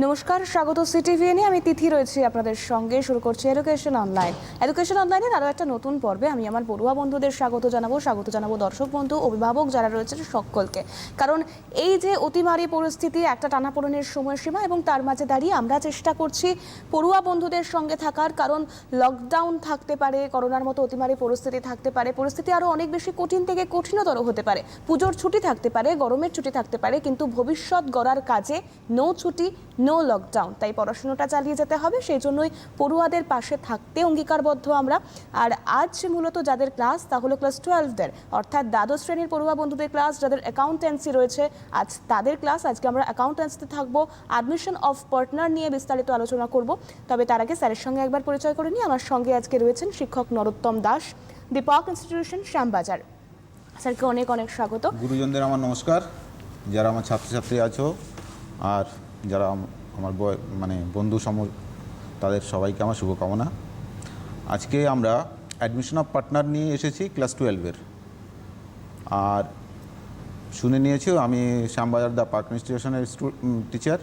নমস্কার, স্বাগত সিটিভিএনে। আমি তিথি রয়েছি আপনাদের সঙ্গে। শুরু করছি এডুকেশন অনলাইন। এডুকেশন অনলাইনের আরও একটা নতুন পর্বে আমি আমার পড়ুয়া বন্ধুদের স্বাগত জানাবো দর্শক বন্ধু, অভিভাবক যারা রয়েছে সকলকে। কারণ এই যে অতিমারী পরিস্থিতি, একটা টানাপোড়েনের সময়সীমা, এবং তার মাঝে দাঁড়িয়ে আমরা চেষ্টা করছি পড়ুয়া বন্ধুদের সঙ্গে থাকার। কারণ লকডাউন থাকতে পারে, করোনার মতো অতিমারী পরিস্থিতি থাকতে পারে, পরিস্থিতি আরও অনেক বেশি কঠিন থেকে কঠিনতর হতে পারে, পুজোর ছুটি থাকতে পারে, গরমের ছুটি থাকতে পারে, কিন্তু ভবিষ্যৎ গড়ার কাজে নো ছুটি নো লকডাউন। তাই পড়াশোনাটা চালিয়ে যেতে হবে, সেই জন্যই পড়ুয়াদের পাশে থাকতে অঙ্গীকারবদ্ধ আমরা। আর আজ মূলত যাদের ক্লাস তা হলো ক্লাস 12দের, অর্থাৎ দ্বাদশ শ্রেণীর পড়ুয়া বন্ধুদের ক্লাস, যাদের অ্যাকাউন্টেন্সি রয়েছে আজ তাদের ক্লাস। আজকে আমরা অ্যাকাউন্টেন্সিতে থাকবো, অ্যাডমিশন অফ পার্টনার নিয়ে বিস্তারিত আলোচনা করব। তবে তার আগে স্যারের সঙ্গে একবার পরিচয় করে নিই। আমার সঙ্গে আজকে রয়েছেন শিক্ষক নরোত্তম দাস, দীপক ইনস্টিটিউশন, শ্যামবাজার। স্যারকে অনেক অনেক স্বাগত। গুরুজনদের আমার নমস্কার, যারা আমার ছাত্রছাত্রী আছো আর যারা আমার বন্ধু তাদের সবাইকে আমার শুভকামনা। আজকে আমরা অ্যাডমিশন অফ পার্টনার নিয়ে এসেছি ক্লাস 12-এর। আর শুনে নিয়েছি আমি শ্যামবাজার দ্য পার্ক ইনস্টিটিউশনের টিচার।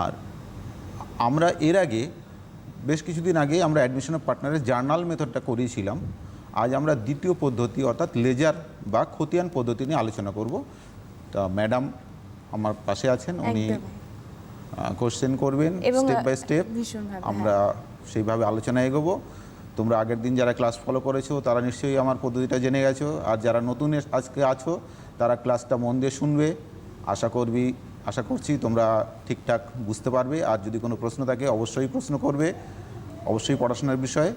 আর আমরা এর আগে বেশ কিছুদিন আগে আমরা অ্যাডমিশন অফ পার্টনারের জার্নাল মেথডটা করিয়েছিলাম। আজ আমরা দ্বিতীয় পদ্ধতি অর্থাৎ লেজার বা খতিয়ান পদ্ধতি নিয়ে আলোচনা করব। তা ম্যাডাম আমার পাশে আছেন, উনি কোশ্চেন করবেন স্টেপ বাই স্টেপ, আমরা সেইভাবে আলোচনা এগোবো। তোমরা আগের দিন যারা ক্লাস ফলো করেছো তারা নিশ্চয়ই আমার পদ্ধতিটা জেনে গেছো, আর যারা নতুন আজকে আছো তারা ক্লাসটা মন দিয়ে শুনবে। আশা করছি তোমরা ঠিকঠাক বুঝতে পারবে। আর যদি কোনো প্রশ্ন থাকে অবশ্যই প্রশ্ন করবে, অবশ্যই পড়াশোনার বিষয়ে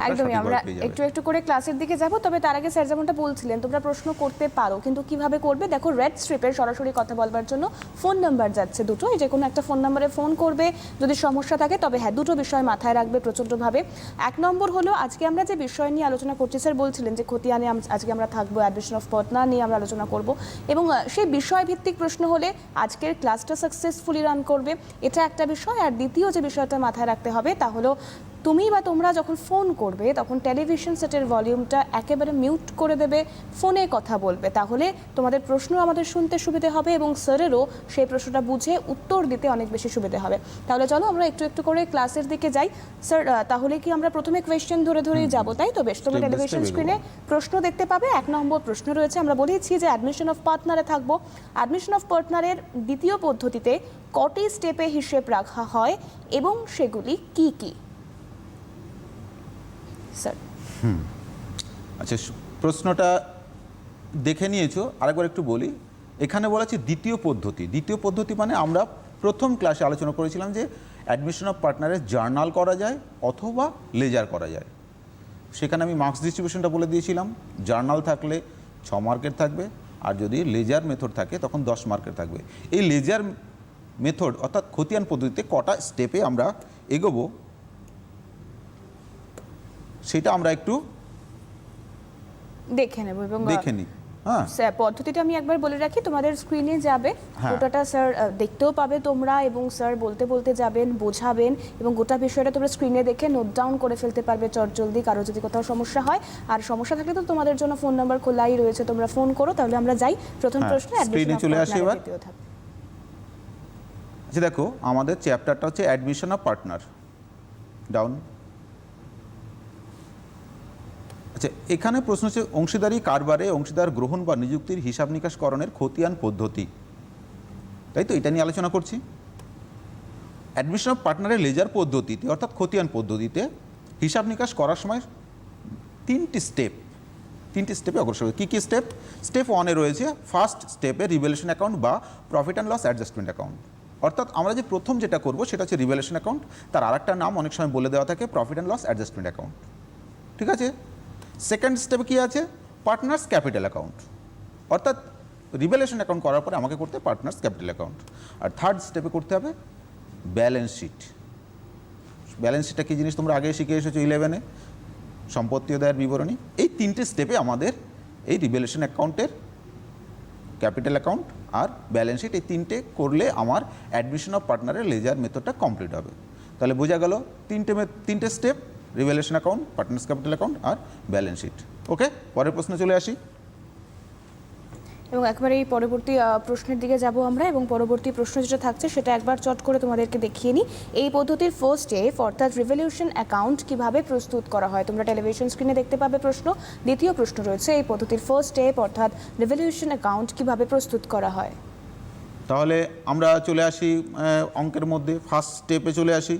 একদমই। আমরা একটু একটু করে ক্লাসের দিকে যাব, তবে তার আগে স্যার যেমনটা বলছিলেন তোমরা প্রশ্ন করতে পারো, কিন্তু কিভাবে করবে দেখো, রেড স্ট্রিপের সরাসরি কথা বলবার জন্য ফোন নাম্বার যাচ্ছে দুটো, যে কোনো একটা ফোন নাম্বারে ফোন করবে যদি সমস্যা থাকে। তবে হ্যাঁ, দুটো বিষয় মাথায় রাখবে প্রচণ্ডভাবে। এক নম্বর হলো, আজকে আমরা যে বিষয় নিয়ে আলোচনা করছি, স্যার বলছিলেন যে খতিয়ানে আজকে আমরা থাকবো, অ্যাডমিশন অফ পার্টনার নিয়ে আমরা আলোচনা করব, এবং সেই বিষয়ভিত্তিক প্রশ্ন হলে আজকের ক্লাসটা সাকসেসফুলি রান করবে, এটা একটা বিষয়। আর দ্বিতীয় যে বিষয়টা মাথায় রাখতে হবে তা হলো, তুমি বা তোমরা যখন ফোন করবে তখন টেলিভিশন সেটের ভলিউমটা একেবারে মিউট করে দেবে, ফোনে কথা বলবে, তাহলে তোমাদের প্রশ্ন আমাদের শুনতে সুবিধে হবে এবং স্যারেরও সেই প্রশ্নটা বুঝে উত্তর দিতে অনেক বেশি সুবিধে হবে। তাহলে চলো আমরা একটু একটু করে ক্লাসের দিকে যাই। স্যার, তাহলে কি আমরা প্রথমে কোয়েশ্চেন ধরেই যাবো, তাই তো? বেশ, তোমরা টেলিভিশন স্ক্রিনে প্রশ্ন দেখতে পাবে। 1 নম্বর প্রশ্ন রয়েছে, আমরা বলেছি যে অ্যাডমিশন অফ পার্টনারে থাকবো। অ্যাডমিশন অফ পার্টনারের দ্বিতীয় পদ্ধতিতে কটি স্টেপে হিসেব রাখা হয় এবং সেগুলি কি কি? আচ্ছা, প্রশ্নটা দেখে নিয়েছো, আরেকবার একটু বলি। এখানে বলা আছে দ্বিতীয় পদ্ধতি মানে আমরা প্রথম ক্লাসে আলোচনা করেছিলাম যে অ্যাডমিশন অফ পার্টনারের জার্নাল করা যায় অথবা লেজার করা যায়। সেখানে আমি মার্কস ডিস্ট্রিবিউশনটা বলে দিয়েছিলাম। জার্নাল থাকলে 6 মার্কের থাকবে, আর যদি লেজার মেথড থাকে তখন 10 মার্কের থাকবে। এই লেজার মেথড অর্থাৎ খতিয়ান পদ্ধতিতে কটা স্টেপে আমরা এগোবো সেটা আমরা একটু দেখে নেব। এবং দেখে নিই। হ্যাঁ, স্যার পদ্ধতিটা আমি একবার বলে রাখি, তোমাদের স্ক্রিনে যাবে, গোটাটা স্যার দেখতেও পাবে তোমরা, এবং স্যার বলতে বলতে যাবেন, বোঝাবেন, এবং গোটা বিষয়টা তোমরা স্ক্রিনে দেখে নোট ডাউন করে ফেলতে পারবে চটজলদি, কারো যদি কোথাও সমস্যা হয়। আর সমস্যা থাকলে তো তোমাদের জন্য ফোন নাম্বার খোলাই রয়েছে, তোমরা ফোন করো। তাহলে আমরা যাই প্রথম প্রশ্ন, স্ক্রিনে চলে আসি এবার। আচ্ছা দেখো, আমাদের চ্যাপ্টারটা হচ্ছে অ্যাডমিশন অফ পার্টনার। ডাউন। আচ্ছা, এখানে প্রশ্ন হচ্ছে অংশীদারি কারবারে অংশীদার গ্রহণ বা নিযুক্তির হিসাব নিকাশকরণের খতিয়ান পদ্ধতি, তাই তো? এটা নিয়ে আলোচনা করছি। অ্যাডমিশন অফ পার্টনারের লেজার পদ্ধতিতে অর্থাৎ খতিয়ান পদ্ধতিতে হিসাব নিকাশ করার সময় তিনটি স্টেপে অগ্রসর হবে। কী স্টেপ? স্টেপ 1-এ রয়েছে, ফার্স্ট স্টেপে রিভ্যালুয়েশন অ্যাকাউন্ট বা profit and loss adjustment account. অর্থাৎ আমরা যে প্রথম যেটা করব সেটা হচ্ছে রিভ্যালুয়েশন অ্যাকাউন্ট, তার আরেকটা নাম অনেক সময় বলে দেওয়া থাকে profit and loss adjustment account. ঠিক আছে? সেকেন্ড স্টেপে কী আছে? Partners capital account. অর্থাৎ রিভ্যালুয়েশন অ্যাকাউন্ট করার পরে আমাকে করতে পার্টনার্স ক্যাপিটাল অ্যাকাউন্ট। আর থার্ড স্টেপে করতে হবে ব্যালেন্স শিট। ব্যালেন্স শিটটা কী জিনিস তোমরা আগে শিখে এসেছো 11-এ, সম্পত্তি ও দায়ের বিবরণী। এই তিনটে স্টেপে আমাদের এই রিভ্যালুয়েশন অ্যাকাউন্টের ক্যাপিটাল অ্যাকাউন্ট আর ব্যালেন্স শিট, এই তিনটে করলে আমার অ্যাডমিশন অফ পার্টনারের লেজার মেথডটা কমপ্লিট হবে। তাহলে বোঝা গেল তিনটে step, revaluation account, partners capital account আর ব্যালেন্স শিট। ওকে, পরের প্রশ্ন চলে আসি। এবং একবারে এই পরবর্তী প্রশ্নের দিকে যাব আমরা, এবং পরবর্তী প্রশ্ন যেটা থাকছে সেটা একবার চট করে তোমাদেরকে দেখিয়ে নিই। এই পদ্ধতির ফার্স্ট স্টেপ অর্থাৎ রিভলিউশন অ্যাকাউন্ট কিভাবে প্রস্তুত করা হয়, তোমরা টেলিভিশন স্ক্রিনে দেখতে পাবে প্রশ্ন। দ্বিতীয় প্রশ্ন রয়েছে এই পদ্ধতির ফার্স্ট স্টেপ অর্থাৎ রিভলিউশন অ্যাকাউন্ট কিভাবে প্রস্তুত করা হয়। তাহলে আমরা চলে আসি অঙ্কের মধ্যে, ফার্স্ট স্টেপে চলে আসি।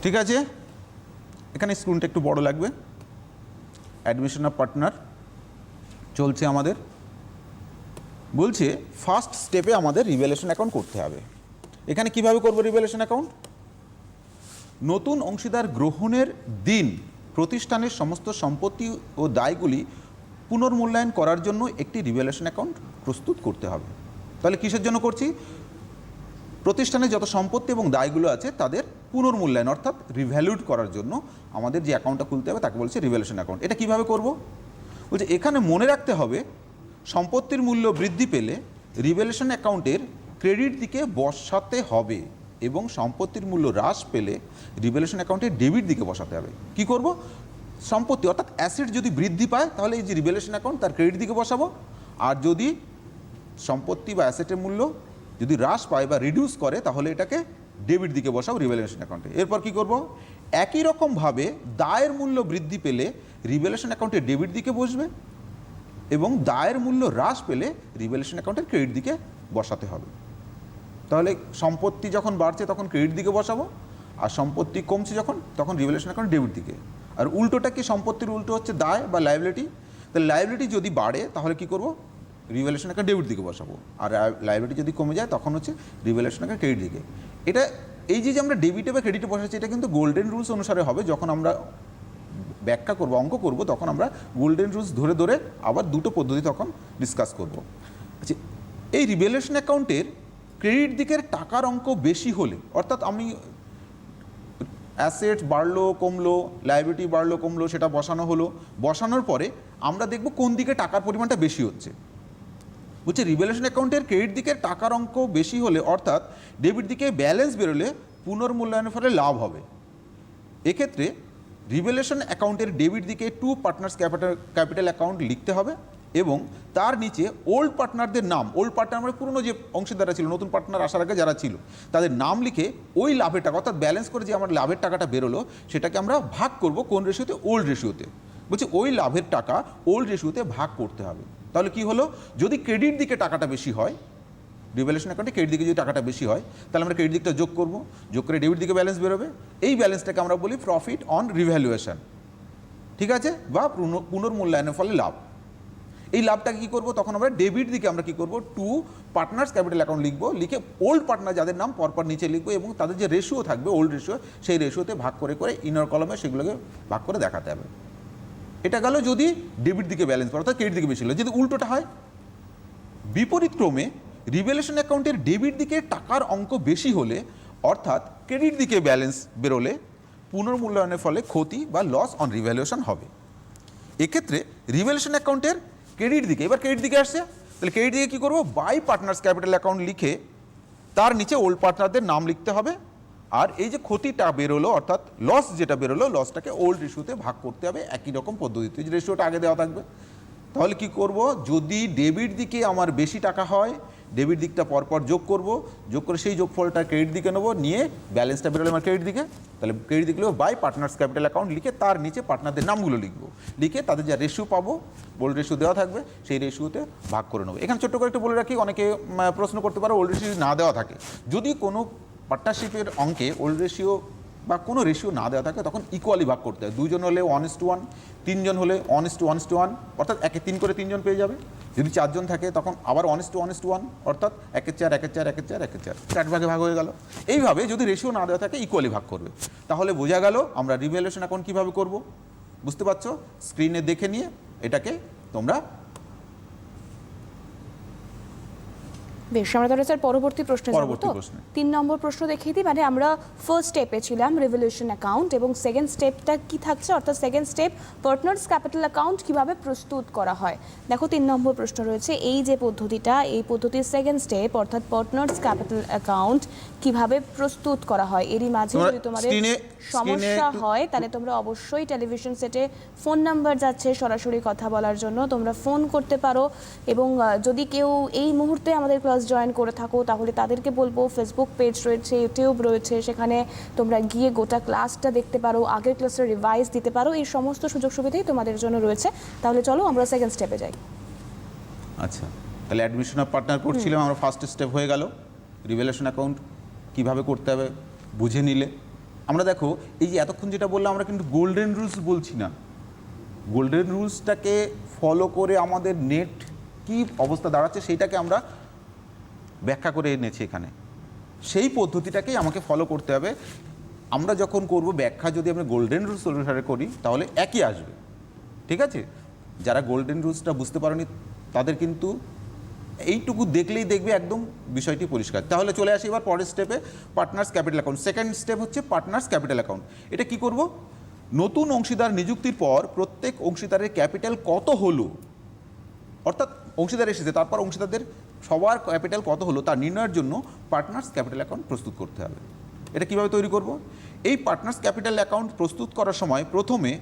ঠিক আছে, এখানে স্ক্রিনটা একটু বড় লাগবে। অ্যাডমিশন অফ পার্টনার চলছে আমাদের, বলছে ফার্স্ট স্টেপে আমাদের রিভ্যালুয়েশন অ্যাকাউন্ট করতে হবে। এখানে কিভাবে করব রিভ্যালুয়েশন অ্যাকাউন্ট? নতুন অংশীদার গ্রহণের দিন প্রতিষ্ঠানের সমস্ত সম্পত্তি ও দায়গুলি পুনর্মূল্যায়ন করার জন্য একটি রিভ্যালুয়েশন অ্যাকাউন্ট প্রস্তুত করতে হবে। তাহলে কিসের জন্য করছি? প্রতিষ্ঠানে যত সম্পত্তি এবং দায়গুলো আছে তাদের পুনর্মূল্যায়ন অর্থাৎ রিভ্যালুয়েট করার জন্য আমাদের যে অ্যাকাউন্টটা খুলতে হবে তাকে বলছে রিভ্যালুয়েশন অ্যাকাউন্ট। এটা কিভাবে করব? বলছে এখানে মনে রাখতে হবে সম্পত্তির মূল্য বৃদ্ধি পেলে রিভ্যালুয়েশন অ্যাকাউন্টের ক্রেডিট দিকে বসাতে হবে এবং সম্পত্তির মূল্য হ্রাস পেলে রিভ্যালুয়েশন অ্যাকাউন্টের ডেবিট দিকে বসাতে হবে। কি করব? সম্পত্তি অর্থাৎ অ্যাসেট যদি বৃদ্ধি পায় তাহলে এই যে রিভ্যালুয়েশন অ্যাকাউন্ট তার ক্রেডিট দিকে বসাবো, আর যদি সম্পত্তি বা অ্যাসেটের মূল্য যদি হ্রাস পায় বা রিডিউস করে তাহলে এটাকে ডেবিট দিকে বসাবো রিভ্যালুয়েশন অ্যাকাউন্টে। এরপর কি করব? একই রকমভাবে দায়ের মূল্য বৃদ্ধি পেলে রিভ্যালুয়েশন অ্যাকাউন্টে ডেবিট দিকে বসবে এবং দায়ের মূল্য হ্রাস পেলে রিভ্যালুয়েশন অ্যাকাউন্টের ক্রেডিট দিকে বসাতে হবে। তাহলে সম্পত্তি যখন বাড়ছে তখন ক্রেডিট দিকে বসাবো, আর সম্পত্তি কমছে যখন তখন রিভ্যালুয়েশন অ্যাকাউন্ট ডেবিট দিকে। আর উল্টোটা কি? সম্পত্তির উল্টো হচ্ছে দায় বা লায়াবিলিটি। তাহলে লায়াবিলিটি যদি বাড়ে তাহলে কি করব? রিভ্যালুয়েশন অ্যাকাউন্ট ডেবিট দিকে বসাবো, আর লায়াবিলিটি যদি কমে যায় তখন হচ্ছে রিভ্যালুয়েশন অ্যাকাউন্ট ক্রেডিট দিকে। এটা এই যে আমরা ডেবিটে বা ক্রেডিটে বসাচ্ছি এটা কিন্তু গোল্ডেন রুলস অনুসারে হবে। যখন আমরা ব্যাখ্যা করব, অঙ্ক করব, তখন আমরা গোল্ডেন রুলস ধরে ধরে আবার দুটো পদ্ধতি তখন ডিসকাস করব। আচ্ছা, এই রিভ্যালুয়েশন অ্যাকাউন্টের ক্রেডিট দিকের টাকার অঙ্ক বেশি হলে, অর্থাৎ আমি অ্যাসেট বাড়লো কমলো, লায়াবিলিটি বাড়লো কমলো, সেটা বসানো হলো, বসানোর পরে আমরা দেখব কোন দিকে টাকার পরিমাণটা বেশি হচ্ছে। বলছে রিভ্যালুয়েশন অ্যাকাউন্টের ক্রেডিট দিকের টাকার অঙ্ক বেশি হলে অর্থাৎ ডেবিট দিকে ব্যালেন্স বেরোলে পুনর্মূল্যায়নের ফলে লাভ হবে। এক্ষেত্রে রিভ্যালুয়েশন অ্যাকাউন্টের ডেবিট দিকে টু পার্টনার্স ক্যাপিটাল অ্যাকাউন্ট লিখতে হবে এবং তার নিচে ওল্ড পার্টনারদের নাম, ওল্ড পার্টনার মানে পুরনো যে অংশীদাররা ছিল, নতুন পার্টনার আসার আগে যারা ছিল তাদের নাম লিখে ওই লাভের টাকা অর্থাৎ ব্যালেন্স করে যে আমার লাভের টাকাটা বেরোলো সেটাকে আমরা ভাগ করব কোন রেশিওতে? ওল্ড রেশিওতে। বলছি ওই লাভের টাকা ওল্ড রেশিওতে ভাগ করতে হবে। তাহলে কি হলো? যদি ক্রেডিট দিকে টাকাটা বেশি হয়, রিভ্যালুয়েশন অ্যাকাউন্টে ক্রেডিট দিকে যদি টাকাটা বেশি হয় তাহলে আমরা ক্রেডিট দিকটা যোগ করব, যোগ করে ডেবিট দিকে ব্যালেন্স বেরোবে। এই ব্যালেন্সটাকে আমরা বলি প্রফিট অন রিভ্যালুয়েশন, ঠিক আছে, বা পুনর্মূল্যায়নের ফলে লাভ। এই লাভটাকে কী করবো? তখন আমরা ডেবিট দিকে আমরা কী করবো? টু পার্টনার্স ক্যাপিটাল অ্যাকাউন্ট লিখবো, লিখে ওল্ড পার্টনার যাদের নাম পরপর নিচে লিখবো এবং তাদের যে রেশিও থাকবে ওল্ড রেশিও, সেই রেশিওতে ভাগ করে করে ইনার কলমে সেগুলোকে ভাগ করে দেখাতে হবে। এটা গেল যদি ডেবিট দিকে ব্যালেন্স অর্থাৎ ক্রেডিট দিকে বেশি হলো। যদি উল্টোটা হয়, বিপরীত ক্রমে রিভ্যালুয়েশন অ্যাকাউন্টের ডেবিট দিকে টাকার অঙ্ক বেশি হলে অর্থাৎ ক্রেডিট দিকে ব্যালেন্স বেরোলে পুনর্মূল্যায়নের ফলে ক্ষতি বা লস অন রিভ্যালুয়েশন হবে। এক্ষেত্রে রিভ্যালুয়েশন অ্যাকাউন্টের ক্রেডিট দিকে, এবার ক্রেডিট দিকে আসছে, তাহলে ক্রেডিট দিকে কী করবো? বাই পার্টনার্স ক্যাপিটাল অ্যাকাউন্ট লিখে তার নিচে ওল্ড পার্টনারদের নাম লিখতে হবে, আর এই যে ক্ষতিটা বেরোলো অর্থাৎ লস যেটা বেরোলো লসটাকে ওল্ড রেশিওতে ভাগ করতে হবে একই রকম পদ্ধতিতে, যে রেশিওটা আগে দেওয়া থাকবে। তাহলে কি করব? যদি ডেবিট দিকে আমার বেশি টাকা হয় ডেবিট দিকটা পরপর যোগ করব, যোগ করে সেই যোগফলটা ক্রেডিট দিকে নেবো, নিয়ে ব্যালেন্সটা বেরোলে আমার ক্রেডিট দিকে, তাহলে ক্রেডিট দিকে বাই পার্টনার্স ক্যাপিটাল অ্যাকাউন্ট লিখে তার নিচে পার্টনারদের নামগুলো লিখবো, লিখে তাদের যা রেশিও পাবো ওল্ড রেশিও দেওয়া থাকবে সেই রেশিওতে ভাগ করে নেবো। এখানে ছোট্ট করে একটু বলে রাখি, অনেকে প্রশ্ন করতে পারে ওল্ড রেশিও না দেওয়া থাকে, যদি কোনো পার্টনারশিপের অঙ্কে ওল্ড রেশিও বা কোনো রেশিও না দেওয়া থাকে তখন ইকুয়ালি ভাগ করতে হয়। 2 জন হলে 1:1, 3 জন হলে 1:1, অর্থাৎ 1-3 করে 3 জন পেয়ে যাবে। যদি 4 জন থাকে তখন আবার 1:1, অর্থাৎ 1-4, 1-4, 1-4, 1-4, 4 ভাগে ভাগ হয়ে গেল। এইভাবে যদি রেশিও না দেওয়া থাকে ইকুয়ালি ভাগ করবে। তাহলে বোঝা গেল আমরা রিভ্যালুয়েশন অ্যাকাউন্ট কীভাবে করব। বুঝতে পারছো? স্ক্রিনে দেখে নিয়ে এটাকে তোমরা বেশ, আমরা তাহলে স্যার পরবর্তী প্রশ্নে যাব। পরবর্তী তো প্রশ্নে। 3 নম্বর প্রশ্ন দেখিয়ে দিই। মানে আমরা ফার্স্ট স্টেপে ছিলাম রিভলিউশন অ্যাকাউন্ট, এবং সেকেন্ড স্টেপটা কি থাকছে, অর্থাৎ second step partners capital account কিভাবে প্রস্তুত করা হয়। দেখো 3 নম্বর প্রশ্ন রয়েছে, এই যে পদ্ধতিটা, এই পদ্ধতির সেকেন্ড স্টেপ অর্থাৎ পার্টনার্স ক্যাপিটাল অ্যাকাউন্ট কিভাবে প্রস্তুত করা হয়। এরই মাঝে তোমরা যদি তোমাদের স্ক্রিনে- সমস্যা একটু- হয় তাহলে তোমরা অবশ্যই টেলিভিশন সেটে ফোন নাম্বার যাচ্ছে সরাসরি কথা বলার জন্য, তোমরা ফোন করতে পারো। এবং যদি কেউ এই মুহূর্তে আমাদের ক্লাস জয়েন করে থাকো তাহলে তাদেরকে বলবো ফেসবুক পেজ রয়েছে, ইউটিউব রয়েছে, সেখানে তোমরা গিয়ে গোটা ক্লাসটা দেখতে পারো, আগের ক্লাসের রিভাইজ দিতে পারো, এই সমস্ত সুযোগ সুবিধাই তোমাদের জন্য রয়েছে। তাহলে চলো আমরা সেকেন্ড স্টেপে যাই। আচ্ছা, তাহলে অ্যাডমিশন অফ পার্টনার করছিলাম আমরা, ফার্স্ট স্টেপ হয়ে গেল। রিভেলেশন অ্যাকাউন্ট কীভাবে করতে হবে বুঝে নিলে। আমরা দেখো এই যে এতক্ষণ যেটা বললাম, আমরা কিন্তু গোল্ডেন রুলস বলছি না। গোল্ডেন রুলসটাকে ফলো করে আমাদের নেট কি অবস্থা দাঁড়াচ্ছে সেইটাকে আমরা ব্যাখ্যা করে এনেছি এখানে। সেই পদ্ধতিটাকেই আমাকে ফলো করতে হবে। আমরা যখন করব ব্যাখ্যা, যদি আমরা গোল্ডেন রুলস অনুসারে করি তাহলে একই আসবে, ঠিক আছে? যারা গোল্ডেন রুলসটা বুঝতে পারেনি তাদের কিন্তু এইটুকু দেখলেই দেখবে একদম বিষয়টি পরিষ্কার। তাহলে চলে আসি এবার পরের স্টেপে, partners capital account. Second step হচ্ছে পার্টনার্স ক্যাপিটাল অ্যাকাউন্ট। এটা কি করব? নতুন অংশীদার নিযুক্তির পর প্রত্যেক অংশীদারের ক্যাপিটাল কত হলো, অর্থাৎ অংশীদার এসেছে, তারপর অংশীদারদের সবার ক্যাপিটাল কত হলো তা নির্ণয়ের জন্য পার্টনার্স ক্যাপিটাল অ্যাকাউন্ট প্রস্তুত করতে হবে। এটা কিভাবে তৈরি করব? এই পার্টনার্স ক্যাপিটাল অ্যাকাউন্ট প্রস্তুত করার সময় প্রথমে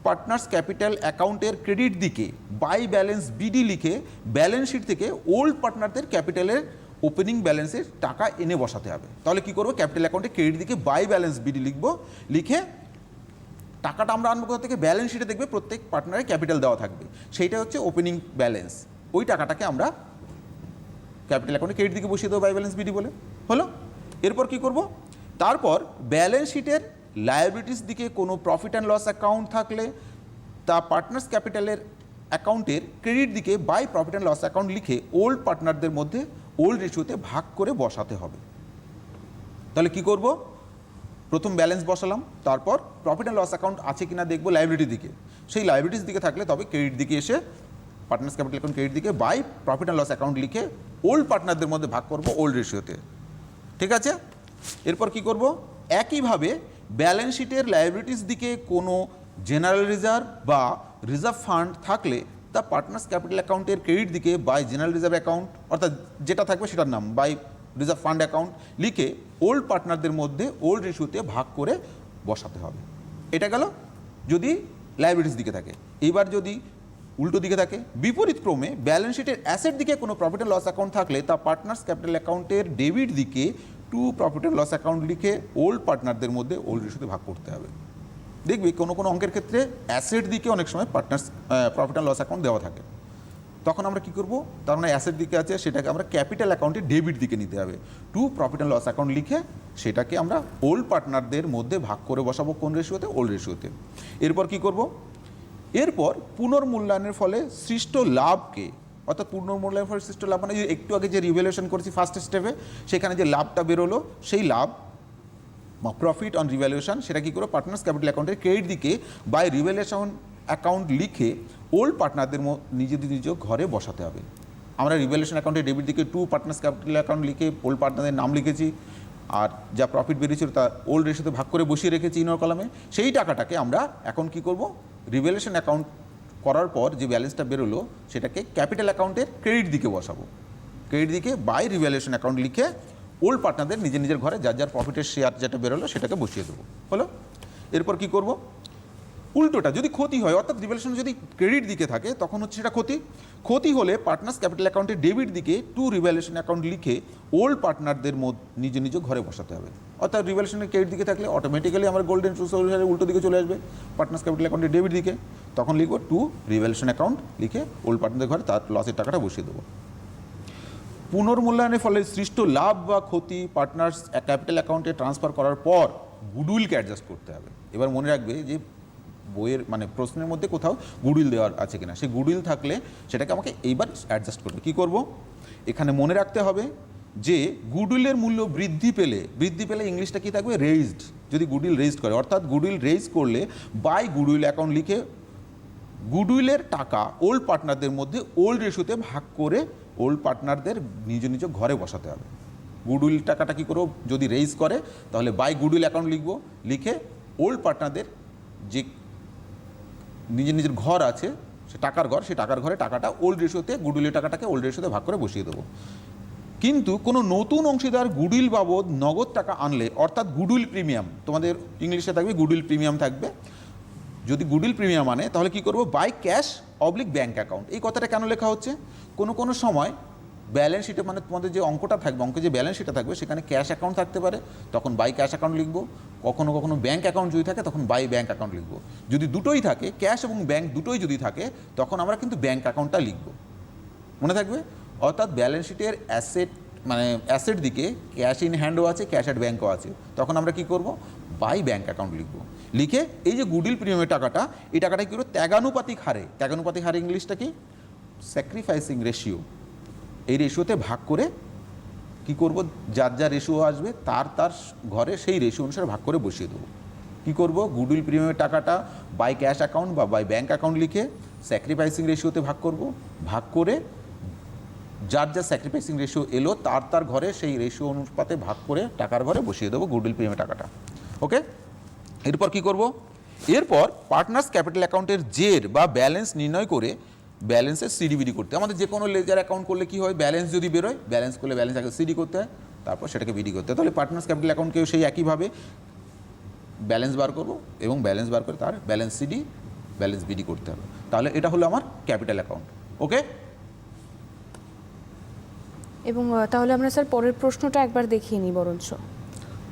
পার্টনার্স ক্যাপিটাল অ্যাকাউন্টের ক্রেডিট দিকে বাই ব্যালেন্স বিডি লিখে ব্যালেন্স শিট থেকে ওল্ড পার্টনারদের ক্যাপিটালের ওপেনিং ব্যালেন্সের টাকা এনে বসাতে হবে। তাহলে কি করব? ক্যাপিটাল অ্যাকাউন্টে ক্রেডিট দিকে বাই ব্যালেন্স বিডি লিখব, লিখে টাকাটা আমরা আনবো কোথা থেকে? ব্যালেন্স শিটে দেখবে প্রত্যেক পার্টনারের ক্যাপিটাল দেওয়া থাকবে, সেইটা হচ্ছে ওপেনিং ব্যালেন্স। ওই টাকাটাকে আমরা ক্যাপিটাল অ্যাকাউন্টে ক্রেডিট দিকে বসিয়ে দেবো বাই ব্যালেন্স বিডি বলে। হলো? এরপর কি করব? তারপর ব্যালেন্স শিটের লায়াবিলিটিস দিকে কোনো প্রফিট অ্যান্ড লস অ্যাকাউন্ট থাকলে তা পার্টনার্স ক্যাপিটালের অ্যাকাউন্টের ক্রেডিট দিকে by profit and loss account লিখে ওল্ড পার্টনারদের মধ্যে ওল্ড রেশিওতে ভাগ করে বসাতে হবে। তাহলে কি করব? প্রথম ব্যালেন্স বসালাম, তারপর প্রফিট অ্যান্ড লস অ্যাকাউন্ট আছে কিনা দেখবো লায়াবিলিটি দিকে। সেই লায়াবিলিটিস দিকে থাকলে তবে ক্রেডিট দিকে এসে পার্টনার্স ক্যাপিটাল অ্যাকাউন্ট ক্রেডিট দিকে by profit and loss account লিখে ওল্ড পার্টনারদের মধ্যে ভাগ করব ওল্ড রেশিওতে। ঠিক আছে? এরপর কি করব? একইভাবে ব্যালেন্স শিটের লায়াবিলিটিস দিকে কোনো জেনারেল রিজার্ভ বা রিজার্ভ ফান্ড থাকলে তা পার্টনার্স ক্যাপিটাল অ্যাকাউন্টের ক্রেডিট দিকে বাই জেনারেল রিজার্ভ অ্যাকাউন্ট, অর্থাৎ যেটা থাকবে সেটার নাম বাই রিজার্ভ ফান্ড অ্যাকাউন্ট লিখে ওল্ড পার্টনারদের মধ্যে ওল্ড রেশিওতে ভাগ করে বসাতে হবে। এটা গেল যদি লায়াবিলিটিস দিকে থাকে। এইবার যদি উল্টো দিকে থাকে, বিপরীত ক্রমে ব্যালেন্স শিটের অ্যাসেট দিকে কোনো প্রফিট অ্যান্ড লস অ্যাকাউন্ট থাকলে তা পার্টনার্স ক্যাপিটাল অ্যাকাউন্টের ডেবিট দিকে to profit and loss account লিখে ওল্ড পার্টনারদের মধ্যে ওল্ড রেশিওতে ভাগ করতে হবে। দেখবি কোনো কোনো অঙ্কের ক্ষেত্রে অ্যাসেট দিকে অনেক সময় partners profit and loss account দেওয়া থাকে। তখন আমরা কী করবো? তার মানে অ্যাসেট দিকে আছে, সেটাকে আমরা ক্যাপিটাল অ্যাকাউন্টে ডেবিট দিকে নিতে হবে। To profit and loss account লিখে সেটাকে আমরা ওল্ড পার্টনারদের মধ্যে ভাগ করে বসাবো কোন রেশিওতে? ওল্ড রেশিওতে। এরপর কি করব? এরপর পুনর্মূল্যায়নের ফলে সৃষ্ট লাভকে, অর্থাৎ পুনর্মূল্যায়নের ফলে সৃষ্ট লাভ মানে একটু আগে যে রিভ্যালুয়েশন করেছি ফার্স্ট স্টেপে, সেখানে যে লাভটা বেরোলো সেই লাভ প্রফিট অন রিভ্যালুয়েশন, সেটা কী করে পার্টনার্স ক্যাপিটাল অ্যাকাউন্টের ক্রেডিট দিকে বাই রিভ্যালুয়েশন অ্যাকাউন্ট লিখে ওল্ড পার্টনারদের নিজেদের নিজ ঘরে বসাতে হবে। আমরা রিভ্যালুয়েশন অ্যাকাউন্টের ডেবিট দিকে টু পার্টনার্স ক্যাপিটাল অ্যাকাউন্ট লিখে ওল্ড পার্টনারদের নাম লিখেছি, আর যা প্রফিট বেরিয়েছিল তা ওল্ড রেশিওতে ভাগ করে বসিয়ে রেখেছি ইনর কলামে। সেই টাকাটাকে আমরা এখন কি করব? রিভ্যালুয়েশন অ্যাকাউন্ট করার পর যে ব্যালেন্সটা বেরোলো সেটাকে ক্যাপিটাল অ্যাকাউন্টের ক্রেডিট দিকে বসাবো। ক্রেডিট দিকে বাই রিভ্যালুয়েশন অ্যাকাউন্ট লিখে ওল্ড পার্টনারদের নিজের নিজের ঘরে যার যার প্রফিটের শেয়ার যেটা বেরোলো সেটাকে বসিয়ে দেবো। হলো? এরপর কি করব? উল্টোটা যদি ক্ষতি হয়, অর্থাৎ রিভ্যালুয়েশন যদি ক্রেডিট দিকে থাকে তখন হচ্ছে সেটা ক্ষতি হলে পার্টনার্স ক্যাপিটাল অ্যাকাউন্টের ডেবিট দিকে টু রিভ্যালুয়েশন অ্যাকাউন্ট লিখে ওল্ড পার্টনারদের নিজ নিজ ঘরে বসাতে হবে। অর্থাৎ রিভ্যালুয়েশনের ক্রেডিট দিকে থাকলে অটোমেটিক্যালি আমার গোল্ডেন রুলস অনুসারে উল্টো দিকে চলে আসবে পার্টনার্স ক্যাপিটাল অ্যাকাউন্টের ডেবিট দিকে, তখন লিখবো টু রিভ্যালুয়েশন অ্যাকাউন্ট লিখে ওল্ড পার্টনারদের ঘরে তার লসের টাকাটা বসিয়ে দেবো। পুনর্মূল্যায়নের ফলে সৃষ্ট লাভ বা ক্ষতি পার্টনার্স ক্যাপিটাল অ্যাকাউন্টে ট্রান্সফার করার পর গুডউইলকে অ্যাডজাস্ট করতে হবে। এবার মনে রাখবে যে বইয়ের মানে প্রশ্নের মধ্যে কোথাও গুডউইল দেওয়ার আছে কিনা, সেই গুডউইল থাকলে সেটাকে আমাকে এইবার অ্যাডজাস্ট করবে। কী করব? এখানে মনে রাখতে হবে যে গুডউইলের মূল্য বৃদ্ধি পেলে ইংলিশটা কী থাকবে? রেইজড। যদি গুডউইল রেইজড করে, অর্থাৎ গুডউইল রেইজ করলে বাই গুডউইল অ্যাকাউন্ট লিখে গুডউইলের টাকা ওল্ড পার্টনারদের মধ্যে ওল্ড রেশিওতে ভাগ করে ওল্ড পার্টনারদের নিজ নিজ ঘরে বসাতে হবে। গুডউইল টাকাটা কী করবো, যদি রেইজ করে তাহলে বাই গুডউইল অ্যাকাউন্ট লিখবো, লিখে ওল্ড পার্টনারদের যে নিজের নিজের ঘর আছে, সে টাকার ঘর, সেই টাকার ঘরে টাকাটা ওল্ড রেশিওতে, গুডউইলের টাকাটাকে ওল্ড রেশিওতে ভাগ করে বসিয়ে দেবো। কিন্তু কোনো নতুন অংশীদার গুডউইল বাবদ নগদ টাকা আনলে, অর্থাৎ গুডউইল প্রিমিয়াম, তোমাদের ইংলিশে থাকবে গুডউইল প্রিমিয়াম থাকবে, যদি গুডউইল প্রিমিয়াম আনে তাহলে কি করব, by cash oblique bank account. এই কথাটা কেন লেখা হচ্ছে, কোনো সময় ব্যালেন্স শিটে, মানে তোমাদের যে অঙ্কটা থাকবে, অঙ্কে যে ব্যালেন্স শিটে থাকবে সেখানে ক্যাশ অ্যাকাউন্ট থাকতে পারে, তখন বাই ক্যাশ অ্যাকাউন্ট লিখবো। কখনো ব্যাঙ্ক অ্যাকাউন্ট যদি থাকে তখন বাই ব্যাঙ্ক অ্যাকাউন্ট লিখবো। যদি দুটোই থাকে, ক্যাশ এবং ব্যাঙ্ক দুটোই যদি থাকে, তখন আমরা কিন্তু ব্যাঙ্ক অ্যাকাউন্টটা লিখবো, মনে থাকবে। অর্থাৎ ব্যালেন্স শিটের অ্যাসেট দিকে ক্যাশ ইন হ্যান্ডও আছে, ক্যাশ অ্যাট ব্যাঙ্কও আছে, তখন আমরা কি করব, বাই ব্যাঙ্ক অ্যাকাউন্ট লিখবো। লিখে এই যে গুডউইল প্রিমিয়ামের টাকাটা, এই টাকাটা কি করবো, ত্যাগানুপাতিক হারে ইংলিশটা কি, স্যাক্রিফাইসিং রেশিও, এই রেশিওতে ভাগ করে কি করব, যার যা রেশিও আসবে তার ঘরে সেই রেশিও অনুসারে ভাগ করে বসিয়ে দেবো। কী করব, গুডউইল প্রিমিয়ামের টাকাটা বাই ক্যাশ অ্যাকাউন্ট বা বাই ব্যাঙ্ক অ্যাকাউন্ট লিখে স্যাক্রিফাইসিং রেশিওতে ভাগ করব, ভাগ করে যার যা স্যাক্রিফাইসিং রেশিও এলো তার ঘরে সেই রেশিও অনুপাতে ভাগ করে টাকার ঘরে বসিয়ে দেবো গুডউইল প্রিমিয়ামের টাকাটা। ওকে, এরপর কি করব, এরপর পার্টনার্স ক্যাপিটাল অ্যাকাউন্টের জের বা ব্যালেন্স নির্ণয় করে ব্যালেন্সের সিডিবিডি করতে। আমাদের যে কোনো লেজার অ্যাকাউন্ট করলে কি হয়, ব্যালেন্স যদি বেরোয়, ব্যালেন্স করলে ব্যালেন্স আগে সিডি করতে হয়, তারপর সেটাকে বিডি করতে হয়। তাহলে পার্টনার্স ক্যাপিটাল অ্যাকাউন্টকেও সেই একইভাবে ব্যালেন্স বার করব এবং ব্যালেন্স বার করে তার ব্যালেন্স সিডি, ব্যালেন্স বিডি করতে হবে। তাহলে এটা হলো আমার ক্যাপিটাল অ্যাকাউন্ট। ওকে, এবং তাহলে আমরা স্যার পরের প্রশ্নটা একবার দেখিয়ে নিই বরঞ্চ।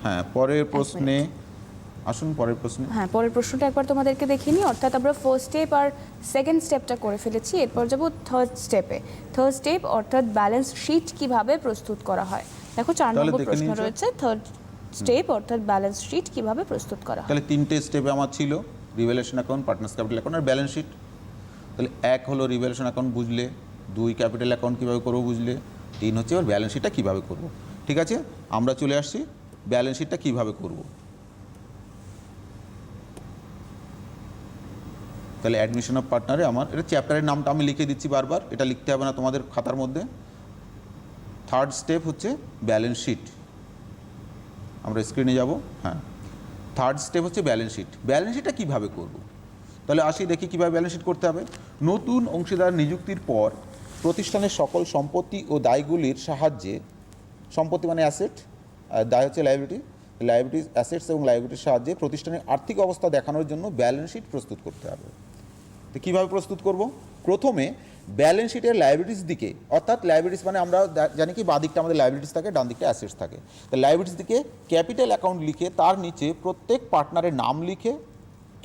হ্যাঁ, পরের প্রশ্নে আসুন। পরের প্রশ্নটা একবার তোমাদেরকে দেখিয়ে নিই। অর্থাৎ আমরা ফার্স্ট স্টেপ আর সেকেন্ড স্টেপটা করে ফেলেছি, এরপর যাব থার্ড স্টেপে। থার্ড স্টেপ অর্থাৎ ব্যালেন্স শিট কিভাবে প্রস্তুত করা হয়। দেখো 4 নম্বর প্রশ্ন রয়েছে, থার্ড স্টেপ অর্থাৎ ব্যালেন্স শিট কিভাবে প্রস্তুত করা হয়। তাহলে 3টে স্টেপে আমার ছিল, revaluation account, partners capital account আর ব্যালেন্স শিট। তাহলে 1 হলো রিভ্যালুয়েশন অ্যাকাউন্ট বুঝলে, 2 ক্যাপিটাল অ্যাকাউন্ট কীভাবে করবো বুঝলে, 3 হচ্ছে এবার ব্যালেন্স শিটটা কীভাবে করবো। ঠিক আছে, আমরা চলে আসছি ব্যালেন্স শিটটা কীভাবে করবো। তাহলে অ্যাডমিশন অফ পার্টনারে আমার এটা চ্যাপ্টারের নামটা আমি লিখে দিচ্ছি বারবার, এটা লিখতে হবে না তোমাদের খাতার মধ্যে। থার্ড স্টেপ হচ্ছে ব্যালেন্স শিট। আমরা স্ক্রিনে যাব। হ্যাঁ, থার্ড স্টেপ হচ্ছে ব্যালেন্স শিট। ব্যালেন্স শিটটা কীভাবে করব, তাহলে আসি দেখি কীভাবে ব্যালেন্স শিট করতে হবে। নতুন অংশীদার নিযুক্তির পর প্রতিষ্ঠানের সকল সম্পত্তি ও দায়গুলির সাহায্যে, সম্পত্তি মানে অ্যাসেট, আর দায় হচ্ছে লাইবিলিটিস, অ্যাসেটস এবং লাইবিলিটির সাহায্যে প্রতিষ্ঠানের আর্থিক অবস্থা দেখানোর জন্য ব্যালেন্স শিট প্রস্তুত করতে হবে। তো কীভাবে প্রস্তুত করব, প্রথমে ব্যালেন্স শিটের লাইবিলিটিস দিকে, অর্থাৎ লাইবিলিটিস মানে আমরা জানি কি বাঁ দিকটা আমাদের লাইবিলিটিস থাকে, ডান দিকটা অ্যাসেটস থাকে। তো লাইবিলিটিস দিকে ক্যাপিটাল অ্যাকাউন্ট লিখে তার নিচে প্রত্যেক পার্টনারের নাম লিখে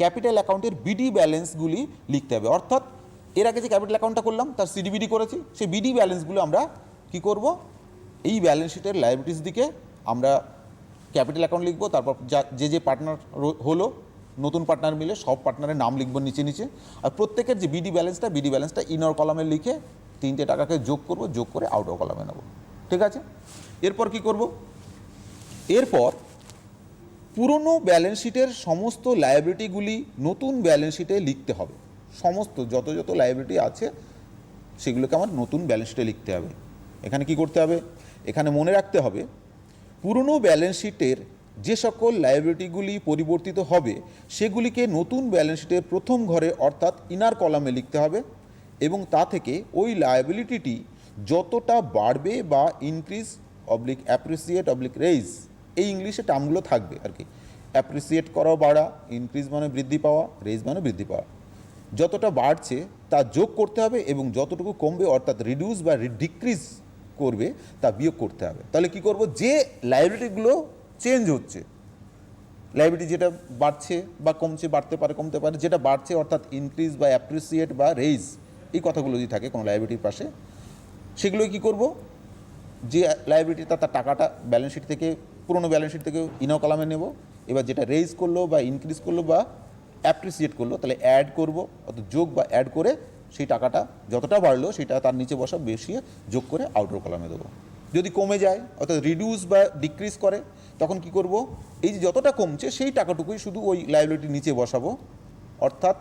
ক্যাপিটাল অ্যাকাউন্টের বিডি ব্যালেন্সগুলি লিখতে হবে। অর্থাৎ এর আগে যে ক্যাপিটাল অ্যাকাউন্টটা করলাম তার সিডিবিডি করেছি, সেই বিডি ব্যালেন্সগুলো আমরা কি করব, এই ব্যালেন্স শিটের লাইবিলিটিস দিকে আমরা ক্যাপিটাল অ্যাকাউন্ট লিখবো। তারপর যে পার্টনার হলো, নতুন পার্টনার মিলে সব পার্টনারের নাম লিখবো নিচে, আর প্রত্যেকের যে বিডি ব্যালেন্সটা ইনর কলামে লিখে 3টে টাকাকে যোগ করব, যোগ করে আউটার কলামে নেব। ঠিক আছে, এরপর কি করব, এরপর পুরনো ব্যালেন্স শিটের সমস্ত লায়াবিলিটিগুলি নতুন ব্যালেন্স শিটে লিখতে হবে। সমস্ত যত লায়াবিলিটি আছে সেগুলোকে আমার নতুন ব্যালেন্স শিটে লিখতে হবে। এখানে কি করতে হবে, এখানে মনে রাখতে হবে পুরনো ব্যালেন্স শিটের যে সকল লায়াবিলিটিগুলি পরিবর্তিত হবে সেগুলিকে নতুন ব্যালেন্স শিটের প্রথম ঘরে অর্থাৎ ইনার কলামে লিখতে হবে, এবং তা থেকে ওই লায়াবিলিটিটি যতটা বাড়বে বা increase oblique appreciate oblique raise, এই ইংলিশে টার্মগুলো থাকবে আর কি। অ্যাপ্রিসিয়েট করা বাড়া, ইনক্রিজ মানে বৃদ্ধি পাওয়া, রেইজ মানে বৃদ্ধি পাওয়া, যতটা বাড়ছে তা যোগ করতে হবে, এবং যতটুকু কমবে অর্থাৎ রিডিউস বা ডিক্রিজ করবে তা বিয়োগ করতে হবে। তাহলে কি করব, যে লায়াবিলিটিগুলো চেঞ্জ হচ্ছে, লায়াবিলিটি যেটা বাড়ছে বা কমছে, বাড়তে পারে কমতে পারে, যেটা বাড়ছে অর্থাৎ ইনক্রিজ বা অ্যাপ্রিসিয়েট বা রেইজ, এই কথাগুলো যদি থাকে কোনো লায়াবিলিটির পাশে, সেগুলো কি করব, যে লায়াবিলিটি তার টাকাটা ব্যালেন্স শিট থেকে, পুরোনো ব্যালেন্স শিট থেকে ইনর কলামে নেব। এবার যেটা রেইজ করলো বা ইনক্রিজ করলো বা অ্যাপ্রিসিয়েট করলো, তাহলে অ্যাড করব, অর্থাৎ যোগ বা অ্যাড করে সেই টাকাটা যতটা বাড়লো সেটা তার নিচে বসা বসিয়ে যোগ করে আউটার কলামে দেবো। যদি কমে যায় অর্থাৎ রিডিউস বা ডিক্রিজ করে, তখন কি করব, এই যে যতটা কমছে সেই টাকাটুকুই শুধু ওই লায়াবিলিটির নিচে বসাবো। অর্থাৎ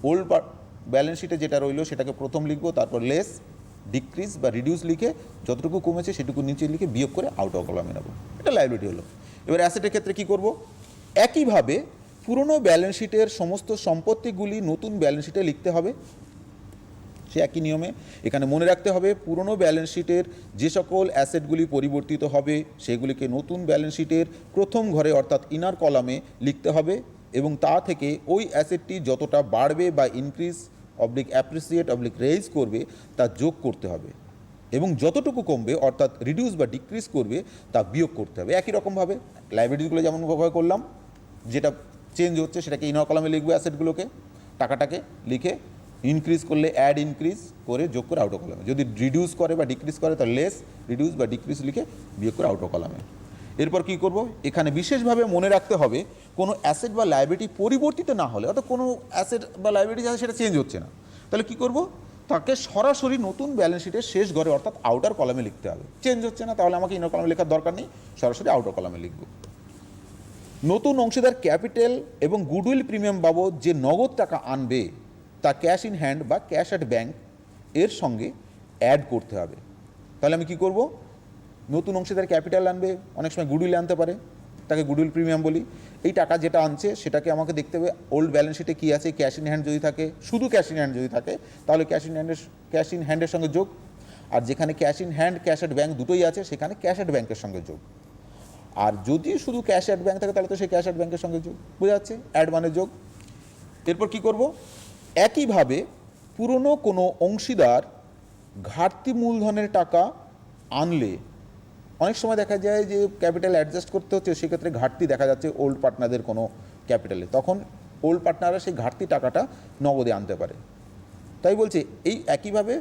ওল্ড ব্যালেন্স শিটে যেটা রইলো সেটাকে প্রথম লিখবো, তারপর লেস, ডিক্রিজ বা রিডিউস লিখে যতটুকু কমেছে সেটুকু নিচে লিখে বিয়োগ করে আউট অফ কলামে নেব। এটা লায়াবিলিটি হলো। এবার অ্যাসেটের ক্ষেত্রে কি করব? একইভাবে পুরনো ব্যালেন্স শিটের সমস্ত সম্পত্তিগুলি নতুন ব্যালেন্স শিটে লিখতে হবে। সে একই নিয়মে এখানে মনে রাখতে হবে পুরনো ব্যালেন্স শিটের যে সকল অ্যাসেটগুলি পরিবর্তিত হবে সেগুলিকে নতুন ব্যালেন্স শিটের প্রথম ঘরে অর্থাৎ ইনার কলামে লিখতে হবে এবং তা থেকে ওই অ্যাসেটটি যতটা বাড়বে বা increase oblique appreciate oblique raise করবে তা যোগ করতে হবে এবং যতটুকু কমবে অর্থাৎ রিডিউস বা ডিক্রিজ করবে তা বিয়োগ করতে হবে। একই রকমভাবে লাইবিলিটিগুলো যেমন ব্যবহার করলাম, যেটা চেঞ্জ হচ্ছে সেটাকে ইনার কলামে লিখবে অ্যাসেটগুলোকে, টাকাটাকে লিখে ইনক্রিজ করলে অ্যাড ইনক্রিজ করে যোগ করে আউট অফ কলামে, যদি রিডিউস করে বা ডিক্রিজ করে তাহলে লেস রিডিউস বা ডিক্রিজ লিখে বিয়োগ করে আউট অফ কলামে। এরপর কী করব? এখানে বিশেষভাবে মনে রাখতে হবে কোনো অ্যাসেট বা লাইবিলিটি পরিবর্তিত না হলে, অর্থাৎ কোনো অ্যাসেট বা লাইবিলিটি যাতে সেটা চেঞ্জ হচ্ছে না, তাহলে কী করব? তাকে সরাসরি নতুন ব্যালেন্স শিটের শেষ ঘরে অর্থাৎ আউটার কলামে লিখতে হবে। চেঞ্জ হচ্ছে না তাহলে আমাকে ইনার কলামে লেখার দরকার নেই, সরাসরি আউটার কলামে লিখব। নতুন অংশীদার ক্যাপিটাল এবং গুডউইল প্রিমিয়াম বাবদ যে নগদ টাকা আনবে তা ক্যাশ ইন হ্যান্ড বা ক্যাশ অ্যাট ব্যাংক এর সঙ্গে অ্যাড করতে হবে। তাহলে আমি কি করব? নতুন অংশীদার ক্যাপিটাল আনবে, অনেক সময় গুডউইল আনতে পারে, তাকে গুডউইল প্রিমিয়াম বলি। এই টাকা যেটা আনছে সেটাকে আমাকে দেখতে হবে ওল্ড ব্যালেন্স শিটে কী আছে, ক্যাশ ইন হ্যান্ড যদি থাকে, শুধু ক্যাশ ইন হ্যান্ড যদি থাকে তাহলে ক্যাশ ইন হ্যান্ডের সঙ্গে যোগ, আর যেখানে cash in hand cash at bank দুটোই আছে সেখানে ক্যাশ অ্যাট ব্যাংকের সঙ্গে যোগ। আর যদি শুধু ক্যাশ অ্যাট ব্যাংক থাকে তাহলে তো সেই ক্যাশ অ্যাট ব্যাংকের সঙ্গে যোগ, বোঝা যাচ্ছে? অ্যাড মানে যোগ। এরপর কি করব? একইভাবে পুরনো কোনো অংশীদার ঘাটতি মূলধনের টাকা আনলে, অনেক সময় দেখা যায় যে ক্যাপিটাল অ্যাডজাস্ট করতে হচ্ছে, সেক্ষেত্রে ঘাটতি দেখা যাচ্ছে ওল্ড পার্টনারদের কোনো ক্যাপিটালে, তখন ওল্ড পার্টনাররা সেই ঘাটতি টাকাটা নগদে আনতে পারে। তাই বলছে এই একইভাবে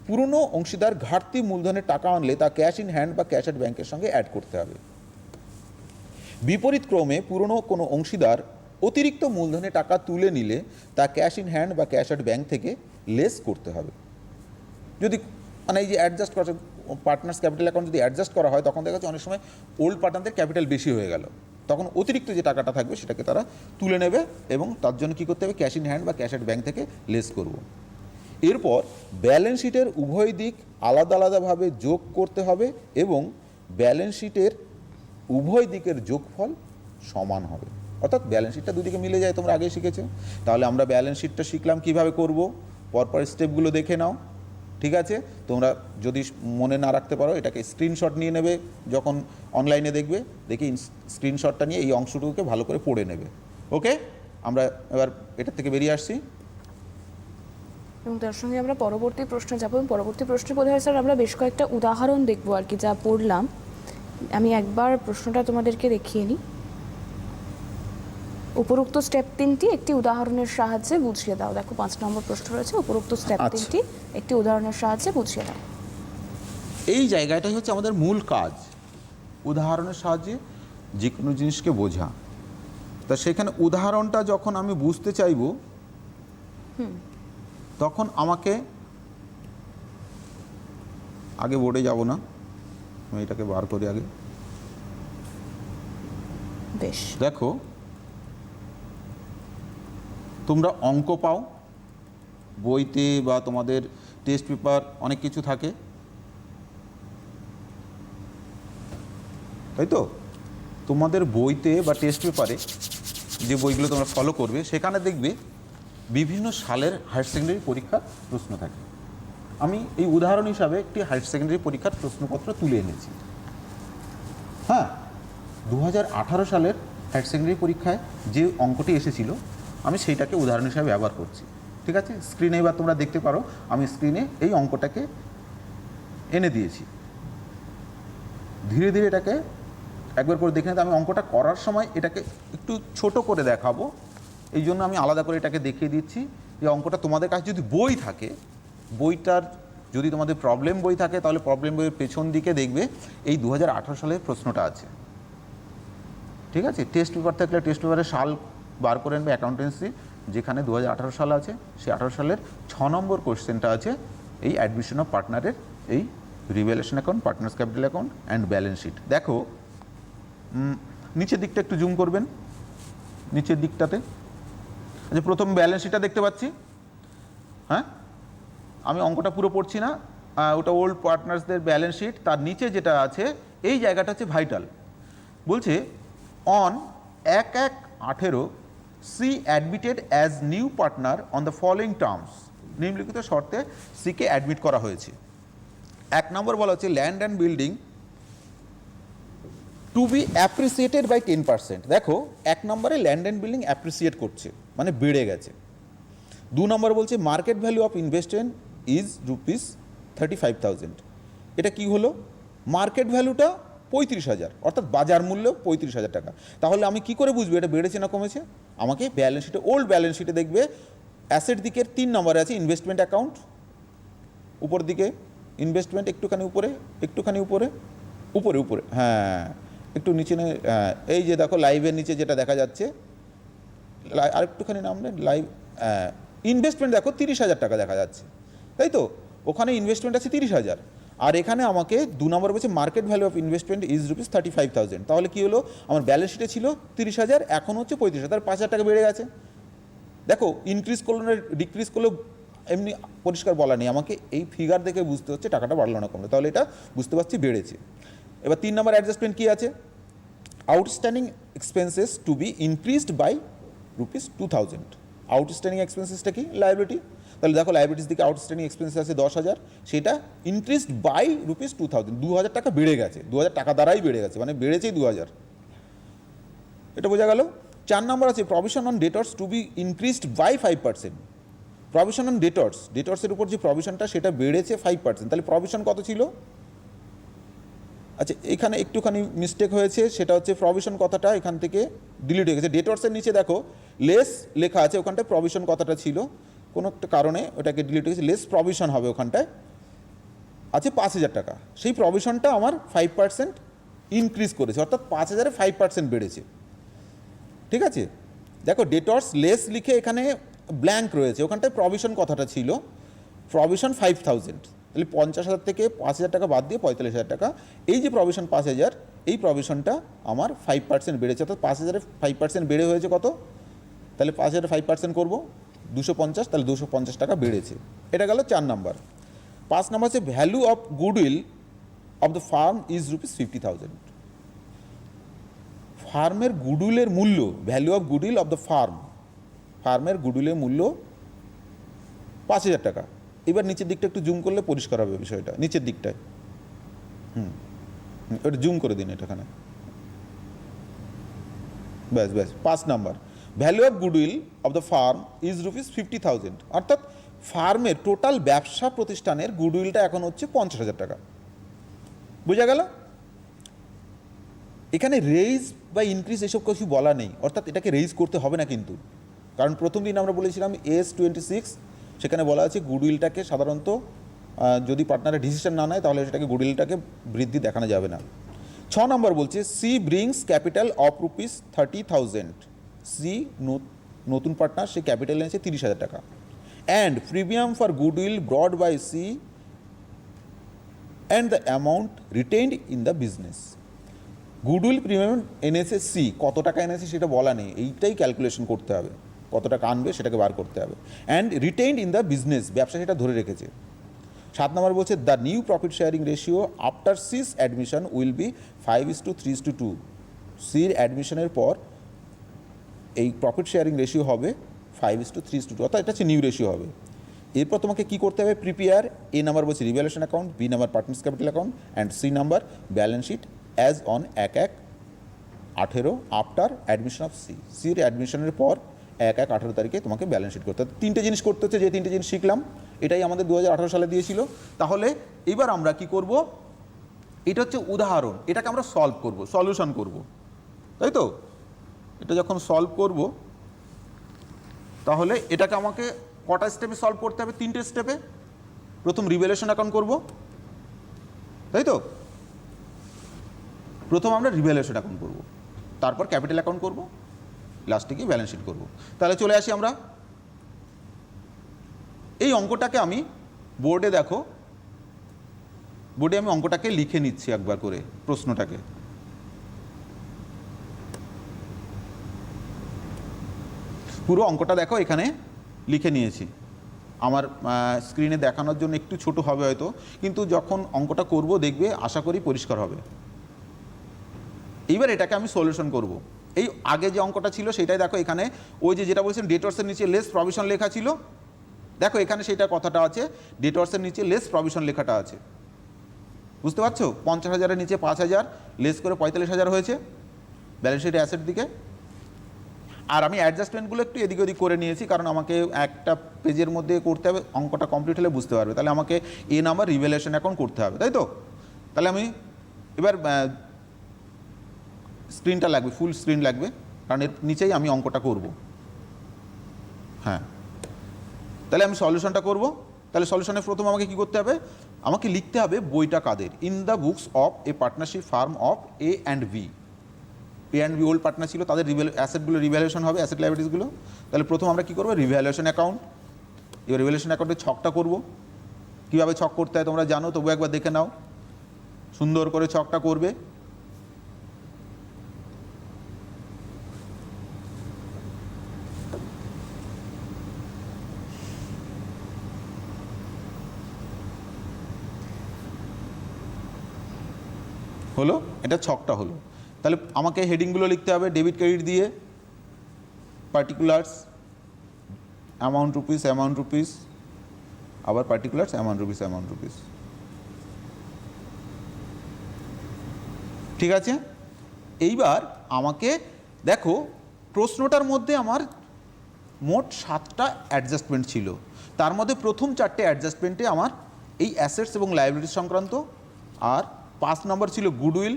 পুরনো অংশীদার ঘাটতি মূলধনের টাকা আনলে তা ক্যাশ ইন হ্যান্ড বা ক্যাশ অ্যাট ব্যাংকের সঙ্গে অ্যাড করতে হবে। বিপরীত ক্রমে পুরনো কোনো অংশীদার অতিরিক্ত মূলধনে টাকা তুলে নিলে তা ক্যাশ ইন হ্যান্ড বা ক্যাশ অ্যাট ব্যাংক থেকে লেস করতে হবে। যদি মানে এই যে অ্যাডজাস্ট করা পার্টনার্স ক্যাপিটাল অ্যাকাউন্ট যদি অ্যাডজাস্ট করা হয় তখন দেখা যাচ্ছে অনেক সময় ওল্ড পার্টনারদের ক্যাপিটাল বেশি হয়ে গেল, তখন অতিরিক্ত যে টাকাটা থাকবে সেটাকে তারা তুলে নেবে এবং তার জন্য কী করতে হবে? ক্যাশ ইন হ্যান্ড বা ক্যাশ অ্যাট ব্যাংক থেকে লেস করব। এরপর ব্যালেন্স শিটের উভয় দিক আলাদা আলাদাভাবে যোগ করতে হবে এবং ব্যালেন্স শিটের উভয় দিকের যোগফল সমান হবে, অর্থাৎ ব্যালেন্স শিটটা দুদিকে মিলে যায়, তোমরা আগেই শিখেছো। তাহলে আমরা ব্যালেন্স শিটটা শিখলাম কীভাবে করব, পরপর স্টেপগুলো দেখে নাও, ঠিক আছে? তোমরা যদি মনে না রাখতে পারো এটাকে স্ক্রিনশট নিয়ে নেবে, যখন অনলাইনে দেখবে দেখি স্ক্রিনশটটা নিয়ে এই অংশটুকুকে ভালো করে পড়ে নেবে। ওকে, আমরা এবার এটার থেকে বেরিয়ে আসছি এবং তার সঙ্গে আমরা পরবর্তী প্রশ্নে যাবো। পরবর্তী প্রশ্নে বোধ হয় স্যার আমরা বেশ কয়েকটা উদাহরণ দেখবো আর কি, যা পড়লাম। আমি একবার প্রশ্নটা তোমাদেরকে দেখিয়ে নিই। উপরোক্ত স্টেপ 3টি একটি উদাহরণের সাহায্যে বুঝিয়ে দাও। দেখো 5 নম্বর প্রশ্ন রয়েছে, উপরোক্ত স্টেপ 3টি একটি উদাহরণের সাহায্যে বুঝিয়ে দাও। এই জায়গাটাই হচ্ছে আমাদের মূল কাজ, উদাহরণের সাহায্যে যে কোনো জিনিসকে বোঝা। তা সেখানে উদাহরণটা যখন আমি বুঝতে চাইব তখন আমাকে আগে বোর্ডে যাব না, আমি এটাকে বার করি আগে। বেশ, দেখো তোমরা অঙ্ক পাও বইতে বা তোমাদের টেস্ট পেপার অনেক কিছু থাকে, তাই তো? তোমাদের বইতে বা টেস্ট পেপারে যে বইগুলো তোমরা ফলো করবে সেখানে দেখবে বিভিন্ন সালের হায়ার সেকেন্ডারি পরীক্ষার প্রশ্ন থাকে। আমি এই উদাহরণ হিসাবে একটি হায়ার সেকেন্ডারি পরীক্ষার প্রশ্নপত্র তুলে এনেছি। হ্যাঁ, 2018 সালের হায়ার সেকেন্ডারি পরীক্ষায় যে অঙ্কটি এসেছিল আমি সেইটাকে উদাহরণ হিসাবে ব্যবহার করছি, ঠিক আছে? স্ক্রিনে এবার তোমরা দেখতে পারো আমি স্ক্রিনে এই অঙ্কটাকে এনে দিয়েছি। ধীরে ধীরে এটাকে একবার করে দেখে নিতে, আমি অঙ্কটা করার সময় এটাকে একটু ছোট করে দেখাবো, এই জন্য আমি আলাদা করে এটাকে দেখিয়ে দিচ্ছি। যে অঙ্কটা তোমাদের কাছে যদি বই থাকে, বইটার যদি তোমাদের প্রবলেম বই থাকে তাহলে প্রবলেম বইয়ের পেছন দিকে দেখবে এই 2018 সালের প্রশ্নটা আছে, ঠিক আছে? টেস্ট পেপার থাকলে টেস্ট পেপারের সাল বার করে নেবে, অ্যাকাউন্টেন্সি যেখানে 2018 সাল আছে সেই 18 সালের 6 নম্বর কোশ্চেনটা আছে এই অ্যাডমিশন অফ পার্টনারের এই revaluation account, partners capital account and balance sheet. দেখো নিচের দিকটা একটু জুম করবেন, নিচের দিকটাতে আচ্ছা প্রথম ব্যালেন্স শিটটা দেখতে পাচ্ছি। হ্যাঁ, আমি অঙ্কটা পুরো পড়ছি না, ওটা ওল্ড পার্টনার্সদের ব্যালেন্স শিট, তার নিচে যেটা আছে এই জায়গাটা হচ্ছে ভাইটাল। বলছে on 1/1/18 C admitted as new partner on the following terms, নিম্নলিখিত শর্তে সিকে অ্যাডমিট করা হয়েছে। 1 নম্বর বলা হচ্ছে land and building to be appreciated by 10%। দেখো 1 নম্বরে ল্যান্ড অ্যান্ড বিল্ডিং অ্যাপ্রিসিয়েট করছে, মানে বেড়ে গেছে। 2 নম্বর বলছে market value of investment is ₹35,000। এটা কি হলো, মার্কেট ভ্যালুটা 35,000, অর্থাৎ বাজার মূল্য 35,000 টাকা। তাহলে আমি কি করে বুঝবো এটা বেড়েছে না কমেছে? আমাকে ব্যালেন্স শিটে, ওল্ড ব্যালেন্স শিটে দেখবে অ্যাসেট দিকের 3 নম্বরে আছে ইনভেস্টমেন্ট অ্যাকাউন্ট, উপর দিকে ইনভেস্টমেন্ট, একটুখানি উপরে, একটুখানি উপরে, উপরে উপরে, হ্যাঁ একটু নিচে, এই যে দেখো লাইভের নিচে যেটা দেখা যাচ্ছে, আর একটুখানি নামলেন লাইভ, ইনভেস্টমেন্ট দেখো 30,000 টাকা দেখা যাচ্ছে, তাই তো? ওখানে ইনভেস্টমেন্ট আছে 30,000, আর এখানে আমাকে 2 নম্বর বলছে market value of investment is ₹35,000। তাহলে কি হলো, আমার ব্যালেন্স শিটে ছিল 30,000, এখন হচ্ছে 35,000, তার 5,000 টাকা বেড়ে গেছে। দেখো ইনক্রিজ করলো না ডিক্রিজ করলো এমনি পরিষ্কার বলা নেই, আমাকে এই ফিগার দেখে বুঝতে হচ্ছে টাকাটা বাড়লো না কমলো, তাহলে এটা বুঝতে পারছি বেড়েছে। এবার 3 নম্বর অ্যাডজাস্টমেন্ট কী আছে, outstanding expenses to be increased by ₹2,000। Outstanding এক্সপেন্সেসটা কি, লাইবিলিটি। তাহলে দেখো লাইবিলিটিস দিকে আউটস্ট্যান্ডিং এক্সপেন্সেস আছে 10,000, সেটা ইনক্রিজড বাই ₹2,000, 2,000 টাকা বেড়ে গেছে, 2,000 টাকা দ্বারাই বেড়ে গেছে, মানে বেড়েছেই 2,000। এটা বোঝা গেল। 4 নম্বর আছে provision on debtors to be increased by 5%। Provision on debtors, ডেটর্সের উপর যে প্রভিশনটা সেটা বেড়েছে 5%। তাহলে প্রভিশন কত ছিল, আচ্ছা এখানে একটুখানি মিস্টেক হয়েছে, সেটা হচ্ছে প্রভিশন কথাটা এখান থেকে ডিলিট হয়ে গেছে। ডেটর্সের নিচে দেখো লেস লেখা আছে, ওখানটায় প্রভিশন কথাটা ছিল, কোনো একটা কারণে ওটাকে ডিলিট হয়ে গেছে, লেস প্রভিশন হবে ওখানটায়, আছে 5,000 টাকা। সেই প্রভিশনটা আমার 5% ইনক্রিজ করেছে, অর্থাৎ 5,000-এ 5% বেড়েছে, ঠিক আছে? দেখো ডেটর্স লেস লিখে এখানে ব্ল্যাঙ্ক রয়েছে, ওখানটায় প্রভিশন কথাটা ছিল, প্রভিশন 5,000, তাহলে 50,000 থেকে 5,000 টাকা বাদ দিয়ে 45,000 টাকা। এই যে প্রভিশন 5,000, এই প্রভিশনটা আমার 5% বেড়েছে, অর্থাৎ 5,000-এ 5% বেড়ে হয়েছে কত, তাহলে 5,000-এ 5% করবো 250, তাহলে 250 টাকা বেড়েছে। এটা গেল 4 নাম্বার। 5 নাম্বার হচ্ছে value of goodwill of the firm is ₹50,000। ফার্মের গুডউইলের মূল্য, value of goodwill of the farm, ফার্মের গুডউইলের মূল্য 5,000 টাকা। এবার নিচের দিকটা একটু জুম করলে পরিষ্কার হবে বিষয়টা, নিচের দিকটায়, ওটা জুম করে দিন এটাখানে, ব্যাস ব্যাস। 5 number value of goodwill of the firm is ₹50,000, অর্থাৎ ফার্মের টোটাল ব্যবসা প্রতিষ্ঠানের গুডউইলটা এখন হচ্ছে 50,000 টাকা। বোঝা গেল? এখানে রেইজ বা ইনক্রিজ এসব কিছু বলা নেই, অর্থাৎ এটাকে রেইজ করতে হবে না কিন্তু, কারণ প্রথম দিন আমরা বলেছিলাম S26, সেখানে বলা আছে গুডউইলটাকে সাধারণত যদি পার্টনারে ডিসিশন না নেয় তাহলে সেটাকে গুডউইলটাকে বৃদ্ধি দেখানো যাবে না। 6 নম্বর বলছে C brings capital of ₹30,000। C নতুন পার্টনার, সে ক্যাপিটাল এনেছে 30,000 টাকা, and premium for goodwill brought by C and the amount retained in the business. Goodwill premium এনেছে সি, কত টাকা এনেছে সেটা বলা নেই, এইটাই ক্যালকুলেশন করতে হবে, কত টাকা আনবে সেটাকে বার করতে হবে। And retained in the business, ব্যবসা সেটা ধরে রেখেছে। 7 নম্বর বলছে the new profit sharing ratio after C's admission will be 5:3:2। সির অ্যাডমিশনের পর এই প্রফিট শেয়ারিং রেশিও হবে 5:3:2, অর্থাৎ এটা হচ্ছে নিউ রেশিও হবে। এরপর তোমাকে কী করতে হবে, প্রিপেয়ার, এ নাম্বার বলছে revaluation account, B number partners capital account, and C number balance sheet as on 1/1/18 after admission of C. সির অ্যাডমিশনের পর 1/1/18 তারিখে তোমাকে ব্যালেন্স শিট করতে হবে। 3টে জিনিস করতে হচ্ছে, যে 3টে জিনিস শিখলাম এটাই আমাদের 2018 সালে দিয়েছিল। তাহলে এবার আমরা কি করব, এটা হচ্ছে উদাহরণ, এটাকে আমরা সলভ করব, সলিউশন করব, তাই তো? এটা যখন সলভ করব তাহলে এটাকে আমাকে কটা স্টেপে সলভ করতে হবে, 3টে স্টেপে। প্রথম রিভ্যালুয়েশন অ্যাকাউন্ট করব, তাই তো? প্রথম আমরা রিভ্যালুয়েশন অ্যাকাউন্ট করব, তারপর ক্যাপিটাল অ্যাকাউন্ট করব, লাস্টে গিয়ে ব্যালেন্স শিট করব। তাহলে চলে আসি আমরা, এই অঙ্কটাকে আমি বোর্ডে, দেখো বোর্ডে আমি অঙ্কটাকে লিখে নিচ্ছি একবার করে, প্রশ্নটাকে। পুরো অঙ্কটা দেখো এখানে লিখে নিয়েছি। আমার স্ক্রিনে দেখানোর জন্য একটু ছোট হবে হয়তো, কিন্তু যখন অঙ্কটা করব দেখবে আশা করি পরিষ্কার হবে। এইবার এটাকে আমি সলিউশন করব। এই আগে যে অঙ্কটা ছিল সেটাই দেখো, এখানে ওই যে যেটা বলছেন ডেটর্সের নিচে লেস প্রভিশন লেখা ছিল, দেখো এখানে সেটা কথাটা আছে, ডেটর্সের নিচে লেস প্রভিশন লেখাটা আছে, বুঝতে পারছো? 50,000-এর নিচে 5,000 লেস করে 45,000 হয়েছে ব্যালেন্স শিট অ্যাসেট দিকে। আর আমি অ্যাডজাস্টমেন্টগুলো একটু এদিক ওদিক করে নিয়েছি, কারণ আমাকে একটা পেজের মধ্যে করতে হবে, অঙ্কটা কমপ্লিট হলে বুঝতে পারবে। তাহলে আমাকে এ নাম্বার রিভ্যালুয়েশন অ্যাকাউন্ট করতে হবে, তাই তো? তাহলে আমি এবার স্ক্রিনটা লাগবে, ফুল স্ক্রিন লাগবে, কারণ এর নিচেই আমি অঙ্কটা করব। হ্যাঁ, তাহলে আমি সলিউশনটা করব। তাহলে সলিউশনে প্রথম আমাকে কী করতে হবে? আমাকে লিখতে হবে বইটা কাদের। In the books of a partnership firm of A and B. A and B old partner ছিল, তাদের অ্যাসেটগুলো রিভ্যালুয়েশন হবে, অ্যাসেট লাইবিলিটিসগুলো। তাহলে প্রথম আমরা কী করবো? Revaluation account. এবার রিভ্যালুয়েশন অ্যাকাউন্টের ছকটা করব। কীভাবে ছক করতে হয় তোমরা জানো, তবু একবার দেখে নাও, সুন্দর করে ছকটা করবে। হলো, এটা ছকটা হলো। তাহলে আমাকে হেডিংগুলো লিখতে হবে ডেবিট ক্রেডিট দিয়ে, পার্টিকুলার্স অ্যামাউন্ট রুপিস, আবার পার্টিকুলার্স অ্যামাউন্ট রুপিস। ঠিক আছে? এইবার আমাকে দেখো, প্রশ্নটার মধ্যে আমার মোট 7টা অ্যাডজাস্টমেন্ট ছিল, তার মধ্যে প্রথম 4টে অ্যাডজাস্টমেন্টে আমার এই অ্যাসেটস এবং লায়াবিলিটিস সংক্রান্ত, আর 5 নম্বর ছিল গুডউইল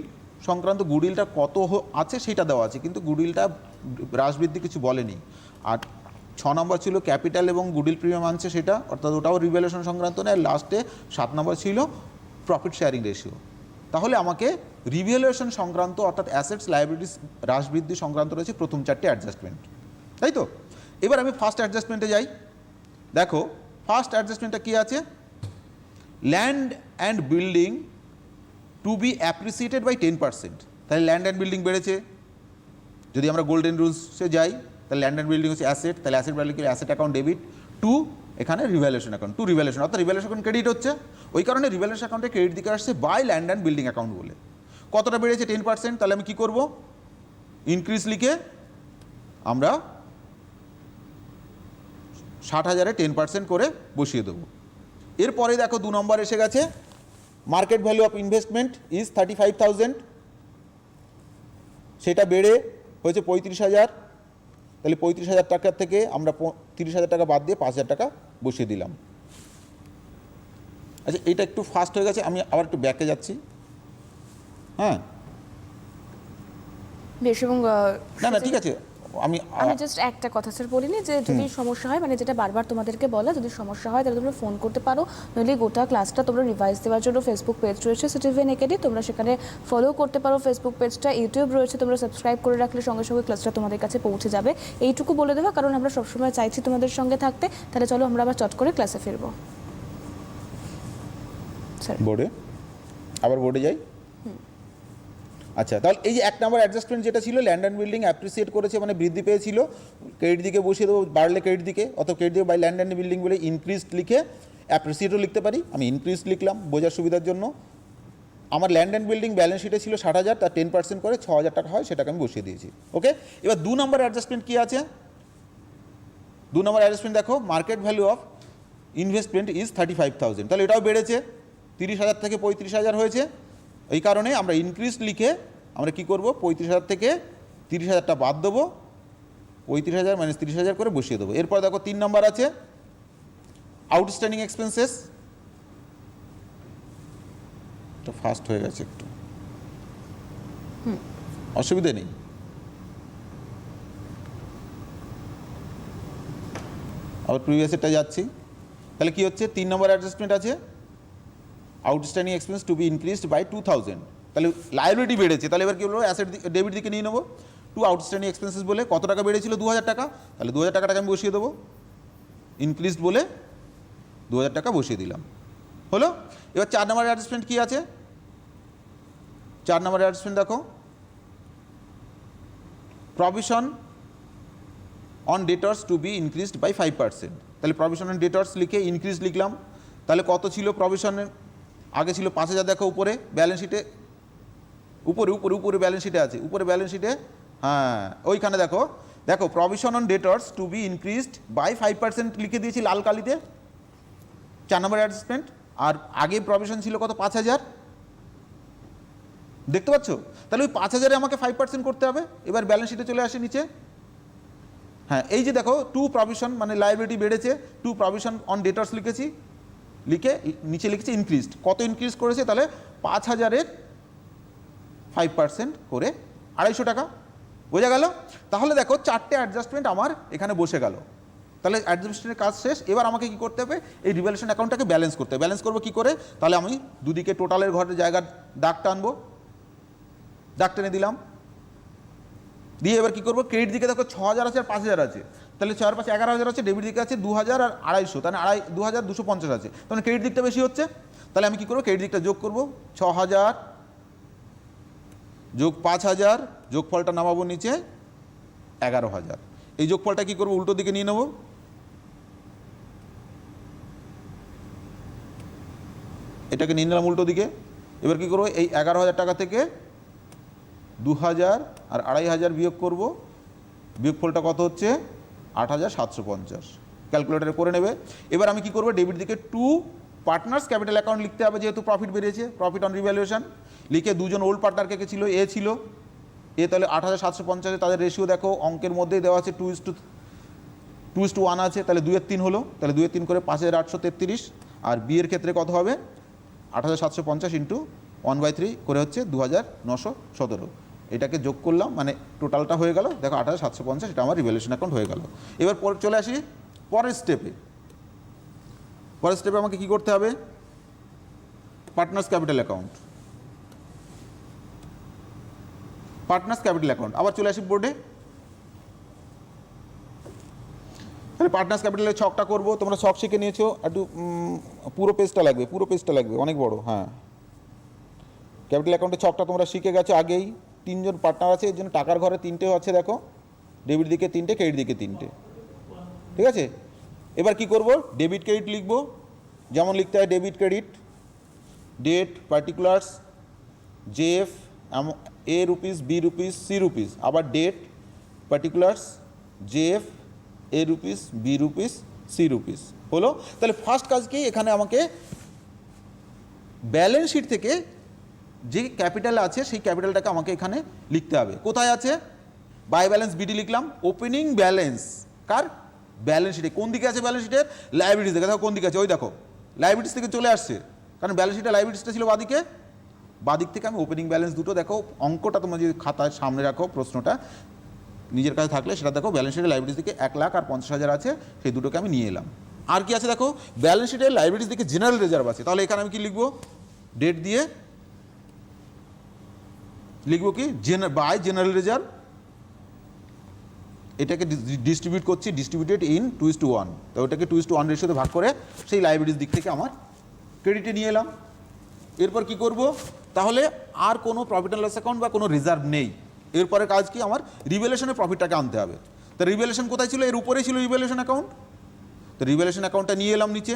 সংক্রান্ত। গুডউইলটা কত আছে সেটা দেওয়া আছে, কিন্তু গুডউইলটা হ্রাস বৃদ্ধি কিছু বলেনি। আর 6 নম্বর ছিল ক্যাপিটাল এবং গুডউইল প্রিমিয়াম আনছে সেটা, অর্থাৎ ওটাও রিভ্যালুয়েশন সংক্রান্ত নয়। লাস্টে 7 নম্বর ছিল প্রফিট শেয়ারিং রেশিও। তাহলে আমাকে রিভ্যালুয়েশন সংক্রান্ত, অর্থাৎ অ্যাসেটস লায়াবিলিটিস হ্রাস বৃদ্ধি সংক্রান্ত রয়েছে প্রথম 4টে অ্যাডজাস্টমেন্ট, তাই তো? এবার আমি ফার্স্ট অ্যাডজাস্টমেন্টে যাই। দেখো ফার্স্ট অ্যাডজাস্টমেন্টটা কী আছে? Land and building to be appreciated by 10%। তাহলে ল্যান্ড অ্যান্ড বিল্ডিং বেড়েছে। যদি আমরা গোল্ডেন রুলসে যাই, তাহলে ল্যান্ড অ্যান্ড বিল্ডিং হচ্ছে অ্যাসেট, তাহলে asset value asset account debit, to এখানে রিভ্যালুয়েশন অ্যাকাউন্ট, টু রিভ্যালুয়েশন, অর্থাৎ রিভ্যালুয়েশন অ্যাকাউন্ট ক্রেডিট হচ্ছে। ওই কারণে রিভ্যালুয়েশন অ্যাকাউন্টে ক্রেডিট দিকে আসছে by land and building account বলে। কতটা বেড়েছে? 10%। তাহলে আমি কী করব? ইনক্রিজ লিখে আমরা 60,000-এ 10% করে বসিয়ে দেবো। এরপরে দেখো 2 নম্বর এসে গেছে, market value of investment is 35,000, সেটা বেড়ে হয়েছে 35,000। তাহলে 35,000 টাকার থেকে আমরা 30,000 টাকা বাদ দিয়ে 5,000 টাকা বসিয়ে দিলাম। আচ্ছা, এটা একটু ফাস্ট হয়ে গেছে, আমি আবার একটু ব্যাকে যাচ্ছি। হ্যাঁ, বেশ। এবং না ঠিক আছে, আমি জাস্ট একটা কথা স্যার বলিনি, যে যদি সমস্যা হয়, মানে যেটা বারবার তোমাদেরকে বলা, যদি সমস্যা হয় তাহলে তোমরা ফোন করতে পারো, নইলে গোটা ক্লাসটা তোমরা রিভাইজ দেওয়ার জন্য ফেসবুক পেজ রয়েছে সিটিভেন একাডেমি, তোমরা সেখানে ফলো করতে পারো ফেসবুক পেজটা। ইউটিউব রয়েছে, তোমরা সাবস্ক্রাইব করে রাখলে সঙ্গে সঙ্গে ক্লাসটা তোমাদের কাছে পৌঁছে যাবে। এইটুকু বলে দেওয়া, কারণ আমরা সবসময় চাইছি তোমাদের সঙ্গে থাকতে। তাহলে চলো আমরা আবার চট করে ক্লাসে ফিরবো। স্যার বোর্ডে যাই। আচ্ছা, তাহলে এই যে 1 নম্বর অ্যাডজাস্টমেন্ট যেটা ছিল, ল্যান্ড অ্যান্ড বিল্ডিং অ্যাপ্রিসিয়েট করেছে, মানে বৃদ্ধি পেয়েছিল, ক্রেডিট দিকে বসিয়ে দেবো, বাড়লে ক্রেডিট দিকে, অত ক্রেডিট দিকে বাই ল্যান্ড অ্যান্ড বিল্ডিং বলে ইনক্রিজড লিখে অ্যাপ্রিসিয়েটও লিখতে পারি। আমি ইনক্রিজ লিখলাম বোঝার সুবিধার জন্য। আমার ল্যান্ড অ্যান্ড বিল্ডিং ব্যালেন্স শিটে ছিল 60,000, তার 10% করে 6,000 টাকা হয়, সেটাকে আমি বসিয়ে দিয়েছি। ওকে, এবার 2 নম্বর অ্যাডজাস্টমেন্ট কী আছে? 2 নম্বর অ্যাডজাস্টমেন্ট দেখো, market value of investment is 35,000। তাহলে এটাও বেড়েছে, 30,000 থেকে 35,000 হয়েছে। এই কারণে আমরা ইনক্রিজ লিখে আমরা কী করবো? 35,000 থেকে 30,000টা বাদ দেবো, 35,000 মাইনাস 30,000 করে বসিয়ে দেবো। এরপর দেখো 3 নম্বর আছে আউটস্ট্যান্ডিং এক্সপেন্সেস। এটা ফাস্ট হয়ে গেছে একটু, অসুবিধে নেই। আবার প্রিভিয়াসেরটা যাচ্ছি। তাহলে কি হচ্ছে? 3 নম্বর অ্যাডজাস্টমেন্ট আছে outstanding expense to be increased by 2,000। তাহলে লায়াবিলিটি বেড়েছে, তাহলে এবার কী বলবো? অ্যাসেট ডেবিট দিকে নিয়ে নেবো। টু আউটস্ট্যান্ডিং এক্সপেন্সেস বলে কত টাকা বেড়েছিল? 2,000 টাকা। তাহলে 2,000 টাকাটাকে আমি বসিয়ে দেবো, ইনক্রিজড বলে 2,000 টাকা বসিয়ে দিলাম। হলো। এবার 4 নম্বর অ্যাডজাস্টমেন্ট কী আছে? 4 নম্বর অ্যাডজাস্টমেন্ট দেখো, provision on debtors to be increased by 5%। তাহলে প্রভিশন অন ডেটর্স লিখে ইনক্রিজ লিখলাম। তাহলে কত ছিল প্রভিশনের, আগে ছিল 5,000, দেখো উপরে ব্যালেন্স শিটে, উপরে উপরে উপরে ব্যালেন্স শিটে আছে, উপরে ব্যালেন্স শিটে, হ্যাঁ ওইখানে দেখো, দেখো provision on debtors to be increased by 5% লিখে দিয়েছি লাল কালিতে, 4 নম্বর অ্যাডজাস্টমেন্ট। আর আগে প্রভিশন ছিল কত, 5,000, দেখতে পাচ্ছ? তাহলে ওই 5,000-এ আমাকে 5% করতে হবে। এবার ব্যালেন্স শিটে চলে আসে নিচে, হ্যাঁ এই যে দেখো টু প্রভিশন মানে লাইবিলিটি বেড়েছে, টু প্রভিশন অন ডেটর্স লিখেছি, লিখে নিচে লিখেছি ইনক্রিজড। কত ইনক্রিজ করেছে, তাহলে 5,000-এর 5% করে 250 টাকা, বোঝা গেল? তাহলে দেখো 4টে অ্যাডজাস্টমেন্ট আমার এখানে বসে গেল। তাহলে অ্যাডজাস্টমেন্টের কাজ শেষ। এবার আমাকে কি করতে হবে, এই রিভ্যালুয়েশন অ্যাকাউন্টটাকে ব্যালেন্স করতে হবে। ব্যালেন্স করবো কি করে, তাহলে আমি দুদিকে টোটালের ঘরের জায়গার দাগ টানবো, দাগ টেনে দিলাম, দিয়ে এবার কি করবো, ক্রেডিট দিকে দেখো 6,000 আছে আর 5,000 আছে, তাহলে 6 আর 5 11,000 আছে, ডেবিট দিকে আছে 2,000 আর 250, তাহলে 2,250 আছে, তাহলে ক্রেডিট দিকটা বেশি হচ্ছে। তাহলে আমি কি করবো, ক্রেডিট দিকটা যোগ করবো, 6,000 যোগ 5,000, যোগফলটা নামাবো নিচে 11,000। এই যোগফলটা কি করবো, উল্টো দিকে নিয়ে নেবো, এটাকে নিয়ে নিলাম উল্টো দিকে। এবার কি করবো, এই 11,000 টাকা থেকে 2,000 আর 2,500 বিয়োগ করব, বিয়োগফলটা কত হচ্ছে 8,750, ক্যালকুলেটারে করে নেবে। এবার আমি কি করবো, ডেবিট দিকে টু পার্টনার্স ক্যাপিটাল অ্যাকাউন্ট লিখতে হবে, যেহেতু প্রফিট বেরিয়েছে, প্রফিট অন রিভ্যালুয়েশন লিখে, দুজন ওল্ড পার্টনার কে ছিল, এ ছিল, এ তাহলে 8,750, তাদের রেশিও দেখো অঙ্কের মধ্যেই দেওয়া আছে 2:1 আছে, তাহলে 2-3 হলো, তাহলে 2-3 করে 5,833। আর বি এর ক্ষেত্রে কত হবে, 8,750 ইন্টু 1/3 করে হচ্ছে 2,917। এটাকে যোগ করলাম, মানে টোটালটা হয়ে গেল, দেখো 8,750, এটা আমার রিভ্যালুয়েশন অ্যাকাউন্ট হয়ে গেল। এবার চলে আসি পরের স্টেপে। পরের স্টেপে আমাকে কি করতে হবে, partners capital account, partners capital account, আবার চলে আসি বোর্ডে। তাহলে পার্টনার্স ক্যাপিটালের ছকটা করবো, তোমরা ছক শিখে নিয়েছো, একটু পুরো পেজটা লাগবে, পুরো পেজটা লাগবে, অনেক বড়, হ্যাঁ। ক্যাপিটাল অ্যাকাউন্টের ছকটা তোমরা শিখে গেছো আগেই, 3 জন পার্টনার আছে, এর জন্য টাকার ঘরে 3টে আছে, দেখো ডেবিট দিকে 3টে, ক্রেডিট দিকে 3টে, ঠিক আছে। এবার কি করব, ডেবিট ক্রেডিট লিখবো, যেমন লিখতে হয় debit credit, date particulars, JF, A rupees, B rupees, C rupees, আবার date particulars, JF, A rupees, B rupees, C rupees হলো। তাহলে ফার্স্ট কাজ কি, এখানে আমাকে ব্যালেন্স শিট থেকে যে ক্যাপিটাল আছে সেই ক্যাপিটালটাকে আমাকে এখানে লিখতে হবে। কোথায় আছে, বাই ব্যালেন্স বিডি লিখলাম, ওপেনিং ব্যালেন্স কার, ব্যালেন্স শিটে। কোন দিকে আছে ব্যালেন্স শিটের, লাইবিলিটিস দেখে, দেখো কোন দিকে আছে, ওই দেখো লাইবিলিটিস থেকে চলে আসছে, কারণ ব্যালেন্স শিটে লাইবিলিটিসটা ছিল বাদিকে, বাদিক থেকে আমি ওপেনিং ব্যালেন্স দুটো, দেখো অঙ্কটা তোমরা যদি খাতায় সামনে রাখো, প্রশ্নটা নিজের কাছে থাকলে সেটা দেখো, ব্যালেন্স শিটের লাইবিলিটিস দিকে 1,50,000 আছে, সেই দুটোকে আমি নিয়ে এলাম। আর কি আছে দেখো, ব্যালেন্স শিটের লাইবিলিটিস দিকে জেনারেল রিজার্ভ আছে, তাহলে এখানে আমি কি লিখবো, ডেট দিয়ে লিখবো কি, বাই জেনারেল রিজার্ভ, এটাকে ডিস্ট্রিবিউট করছি, ডিস্ট্রিবিউটেড ইন 2:1, তো ওটাকে 2:1 রেশিওতে ভাগ করে সেই লাইবিলিটিস দিক থেকে আমার ক্রেডিটে নিয়ে এলাম। এরপর কি করব, তাহলে আর কোনো প্রফিট অ্যান্ড লস অ্যাকাউন্ট বা কোনো রিজার্ভ নেই। এরপরে কাজ কি, আমার রিভ্যালুয়েশনের প্রফিটটাকে আনতে হবে। তো রিভ্যালুয়েশন কোথায় ছিল, এর উপরেই ছিল রিভ্যালুয়েশন অ্যাকাউন্ট, তো রিভ্যালুয়েশন অ্যাকাউন্টটা নিয়ে এলাম নিচে,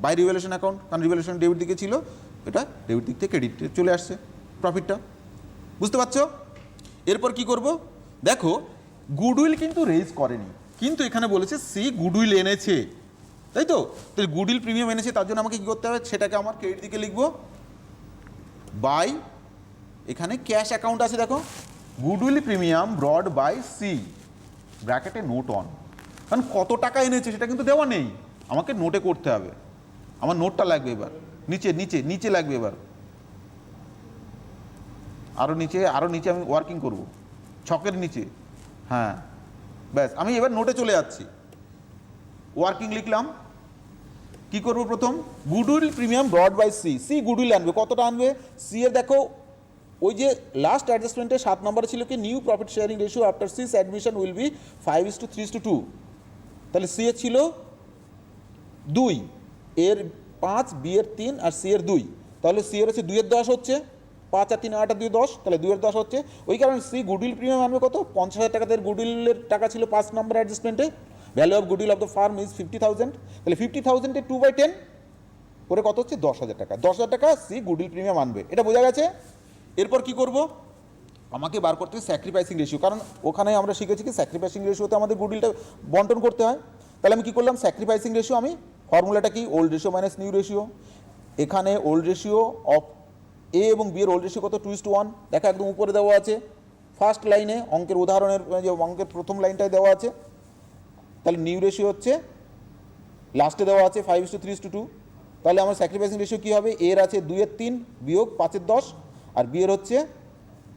বাই রিভ্যালুয়েশন অ্যাকাউন্ট, কারণ রিভ্যালুয়েশন ডেবিট দিকে ছিল, এটা ডেবিট দিক থেকে ক্রেডিটে চলে আসছে প্রফিটটা, বুঝতে পারছো। এরপর কি করব, দেখো গুডউইল কিন্তু রেজ করেনি, কিন্তু এখানে বলেছে সি গুডউইল এনেছে, তাই তো, তাহলে গুডউইল প্রিমিয়াম এনেছে, তার জন্য আমাকে কী করতে হবে, সেটাকে আমার ক্রেডিট দিকে লিখবো, বাই, এখানে ক্যাশ অ্যাকাউন্ট আছে, দেখো goodwill premium brought by C, ব্র্যাকেটে নোট অন, কারণ কত টাকা এনেছে সেটা কিন্তু দেওয়া নেই, আমাকে নোটে করতে হবে, আমার নোটটা লাগবে এবার, নিচে নিচে নিচে লাগবে এবার, আরও নিচে আমি ওয়ার্কিং করব, ছকের নিচে, হ্যাঁ ব্যাস, আমি এবার নোটে চলে যাচ্ছি, ওয়ার্কিং লিখলাম। কি করব, প্রথম goodwill premium brought by C, C goodwill আনবে, কতটা আনবে, সি এর দেখো ওই যে লাস্ট অ্যাডজাস্টমেন্টে 7 নম্বরে ছিল কি, new profit sharing ratio after C's admission will be 5:3:2, তাহলে সি এর ছিল 2, এর 5, বি এর 3 আর সি এর 2, তাহলে সি এর হচ্ছে 2-10 হচ্ছে, 5 আর 3 8 আর 2 10, তাহলে 2-10 হচ্ছে, ওই কারণে সি গুডউইল প্রিমিয়াম আনবে কত, 50,000 টাকা, তাদের গুডউইলের টাকা ছিল 5 নম্বর অ্যাডজাস্টমেন্টে, value of goodwill of the firm is 50,000, তাহলে 50,000 2/10 করে কত হচ্ছে 10,000 টাকা। 10,000 টাকা সি গুডউইল প্রিমিয়াম আনবে, এটা বোঝা গেছে। এরপর কি করব, আমাকে বার করতে হবে স্যাক্রিফাইসিং রেশিও, কারণ ওখানে আমরা শিখেছি কি স্যাক্রিফাইসিং রেশিওতে আমাদের গুডউইলটা বন্টন করতে হয়। তাহলে আমি কি করলাম, স্যাক্রিফাইসিং রেশিও, আমি ফর্মুলাটা কি, old ratio minus new ratio. এখানে ওল্ড রেশিও অফ এ এবং বি এর ওল্ড রেশিও কত, 2:1, দেখা একদম উপরে দেওয়া আছে ফার্স্ট লাইনে, অঙ্কের উদাহরণের যে অঙ্কের প্রথম লাইনটায় দেওয়া আছে। তাহলে নিউ রেশিও হচ্ছে লাস্টে দেওয়া আছে 5:3:2। তাহলে আমার স্যাক্রিফাইসিং রেশিও কী হবে, এর আছে 2/3 বিয়োগ 5/10, আর বি এর হচ্ছে